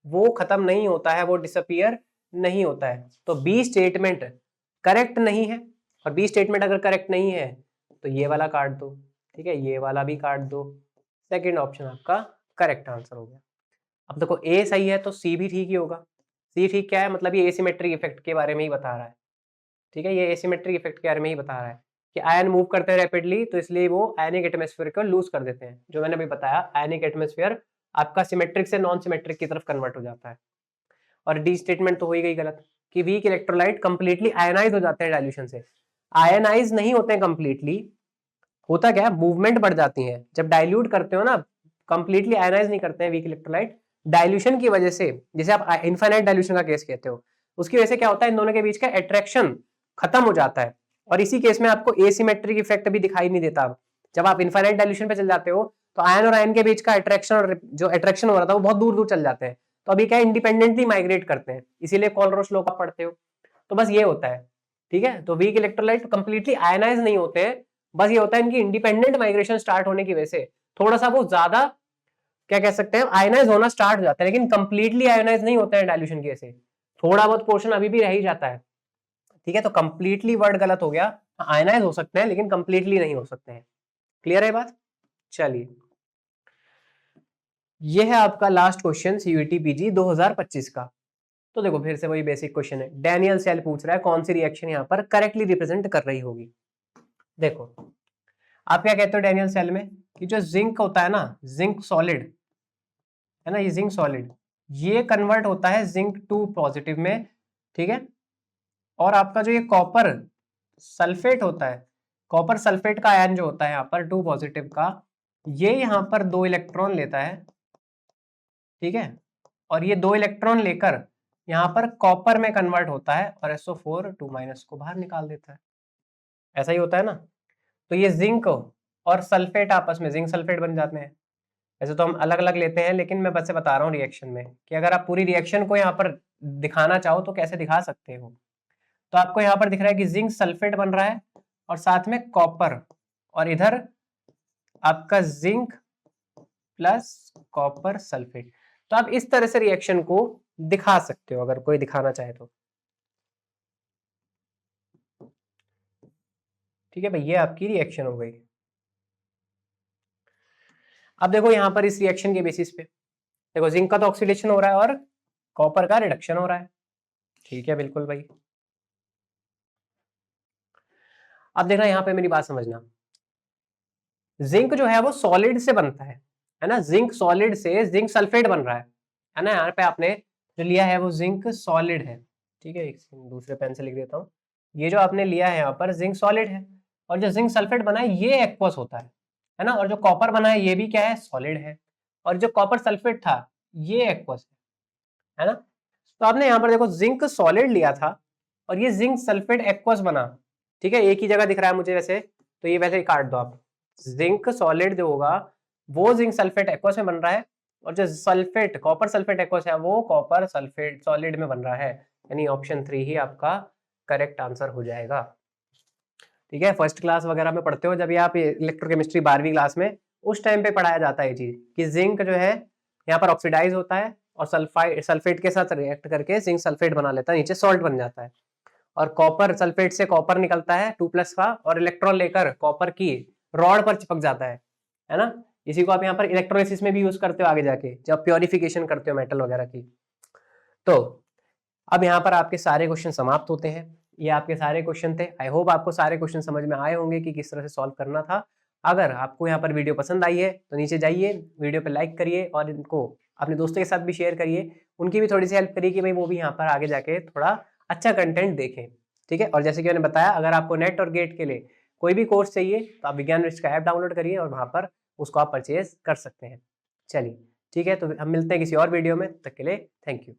वो खत्म नहीं होता है, वो डिसअपियर नहीं होता है। तो बी स्टेटमेंट करेक्ट नहीं है, और बी स्टेटमेंट अगर करेक्ट नहीं है तो ये वाला काट दो, ठीक है, ये वाला भी काट दो, सेकंड ऑप्शन आपका करेक्ट आंसर हो गया। अब देखो ए सही है तो सी भी ठीक ही होगा। सी ठीक क्या है, मतलब ये एसिमेट्रिक इफेक्ट के बारे में ही बता रहा है, ठीक है, ये एसिमेट्रिक इफेक्ट के बारे में ही बता रहा है कि आयन मूव करते हैं रैपिडली, तो इसलिए वो आयनिक एटमॉस्फेयर को लूज कर देते हैं। जो मैंने अभी बताया, आयनिक एटमॉस्फेयर आपका सिमेट्रिक से नॉन सिमेट्रिक की तरफ कन्वर्ट हो जाता है। और डी स्टेटमेंट तो हो ही गई गलत कि वीक इलेक्ट्रोलाइट कंप्लीटली आयनाइज हो जाते हैं डाइल्यूशन से। आयनाइज नहीं होते हैं कंप्लीटली, होता क्या है, मूवमेंट बढ़ जाती है जब डाइल्यूट करते हो ना, कंप्लीटली आयनाइज नहीं करते हैं वीक इलेक्ट्रोलाइट, डाइल्यूशन की वजह से, जैसे आप इनफाइनाइट डाइल्यूशन का केस कहते हो, उसकी वजह से क्या होता है, इन दोनों के बीच का अट्रैक्शन खत्म हो जाता है, और इसी केस में आपको एसिमेट्रिक इफेक्ट भी दिखाई नहीं देता। जब आप इनफाइनाइट डाइल्यूशन पे चल जाते हो तो आयन और आयन के बीच का अट्रैक्शन और जो अट्रैक्शन हो रहा था वो बहुत दूर दूर चल जाते हैं, तो अभी क्या इंडिपेंडेंटली माइग्रेट करते हैं, इसीलिए कोलरोस लॉ का पढ़ते हो। तो बस ये होता है, ठीक है। तो वीक इलेक्ट्रोलाइट कंप्लीटली आयनाइज नहीं होते हैं, बस ये होता है इनकी इंडिपेंडेंट माइग्रेशन स्टार्ट होने की वजह से थोड़ा सा वो ज्यादा क्या कह सकते हैं, आयनाइज होना स्टार्ट हो जाता है, लेकिन कंप्लीटली आयनाइज नहीं होते हैं डाइल्यूशन की वजह से, थोड़ा बहुत पोर्शन अभी भी रह ही जाता है, ठीक है। तो कंप्लीटली वर्ड गलत हो गया, आयनाइज हो सकते हैं लेकिन कंप्लीटली नहीं हो सकते हैं। क्लियर है बात? चलिए, ये है आपका लास्ट क्वेश्चन सीयूईटी पीजी 2025 का। तो देखो फिर से वही बेसिक क्वेश्चन है, डैनियल सेल पूछ रहा है कौन सी रिएक्शन यहाँ पर करेक्टली रिप्रेजेंट कर रही होगी। देखो आप क्या कहते हो डैनियल सेल में, कि जो जिंक होता है ना, जिंक सॉलिड है ना, ये जिंक सॉलिड ये कन्वर्ट होता है जिंक 2 पॉजिटिव में, ठीक है। और आपका जो ये कॉपर सल्फेट होता है, कॉपर सल्फेट का आयन जो होता है यहाँ पर 2 पॉजिटिव का, ये यहाँ पर 2 इलेक्ट्रॉन लेता है, ठीक है, और ये 2 इलेक्ट्रॉन लेकर यहाँ पर कॉपर में कन्वर्ट होता है और SO4 2- को बाहर निकाल देता है, ऐसा ही होता है ना। तो ये जिंक और सल्फेट आपस में जिंक सल्फेट बन जाते हैं। वैसे तो हम अलग अलग लेते हैं, लेकिन मैं बस बता रहा हूँ रिएक्शन में कि अगर आप पूरी रिएक्शन को यहाँ पर दिखाना चाहो तो कैसे दिखा सकते हो। तो आपको यहाँ पर दिख रहा है कि जिंक सल्फेट बन रहा है और साथ में कॉपर, और इधर आपका जिंक प्लस कॉपर सल्फेट। तो आप इस तरह से रिएक्शन को दिखा सकते हो अगर कोई दिखाना चाहे तो, ठीक है भाई, ये आपकी रिएक्शन हो गई। अब देखो यहाँ पर इस रिएक्शन के बेसिस पे देखो, जिंक का तो ऑक्सीडेशन हो रहा है और कॉपर का रिडक्शन हो रहा है, ठीक है बिल्कुल भाई। अब देखना यहाँ पे मेरी बात समझना, जिंक जो है वो सॉलिड से बनता है ना, जिंक सॉलिड से जिंक सल्फेट बन रहा है ना। यहाँ पे आपने जो लिया है वो जिंक सॉलिड है, ठीक है, एक दूसरे पेन से लिख देता हूँ। ये जो आपने लिया है यहाँ पर जिंक सॉलिड है, और जो जिंक सल्फेट बना है ये एक्वस होता है ना, और जो कॉपर बना है ये भी क्या है, सॉलिड है, और जो कॉपर सल्फेट था ये एक्वस है ना। तो आपने यहाँ पर देखो जिंक सॉलिड लिया था और ये जिंक सल्फेट एक्वस बना, ठीक है, एक ही जगह दिख रहा है मुझे वैसे, तो ये वैसे ही काट दो आप। जिंक सॉलिड जो होगा वो जिंक सल्फेट एक्वस में बन रहा है, और जो सल्फेट कॉपर सल्फेट एक्वस है वो कॉपर सल्फेट सॉलिड में बन रहा है, यानी ऑप्शन 3 ही आपका करेक्ट आंसर हो जाएगा, ठीक है। फर्स्ट क्लास वगैरह में पढ़ते हो जब ये आप इलेक्ट्रोकेमिस्ट्री 12वीं क्लास में, उस टाइम पे पढ़ाया जाता है ये चीज कि जिंक जो है यहाँ पर ऑक्सीडाइज होता है और सल्फेट के साथ रिएक्ट करके जिंक सल्फेट बना लेता है, नीचे सॉल्ट बन जाता है, और कॉपर सल्फेट से कॉपर निकलता है 2+ का, और इलेक्ट्रॉन लेकर कॉपर की रॉड पर चिपक जाता है ना। इसी को आप यहाँ पर इलेक्ट्रोलिसिस में भी यूज करते हो आगे जाके, जब प्योरिफिकेशन करते हो मेटल वगैरह की। तो अब यहाँ पर आपके सारे क्वेश्चन समाप्त होते हैं। ये आपके सारे क्वेश्चन थे। आई होप आपको सारे क्वेश्चन समझ में आए होंगे कि किस तरह से सॉल्व करना था। अगर आपको यहाँ पर वीडियो पसंद आई है तो नीचे जाइए, वीडियो पे लाइक करिए और इनको अपने दोस्तों के साथ भी शेयर करिए, उनकी भी थोड़ी सी हेल्प करिए कि भाई वो भी यहाँ पर आगे जाके थोड़ा अच्छा कंटेंट देखें। ठीक है, और जैसे कि मैंने बताया, अगर आपको नेट और गेट के लिए कोई भी कोर्स चाहिए तो आप विज्ञान वृक्ष का ऐप डाउनलोड करिए और वहाँ पर उसको आप परचेज कर सकते हैं। चलिए ठीक है, तो हम मिलते हैं किसी और वीडियो में, तब तक के लिए थैंक यू।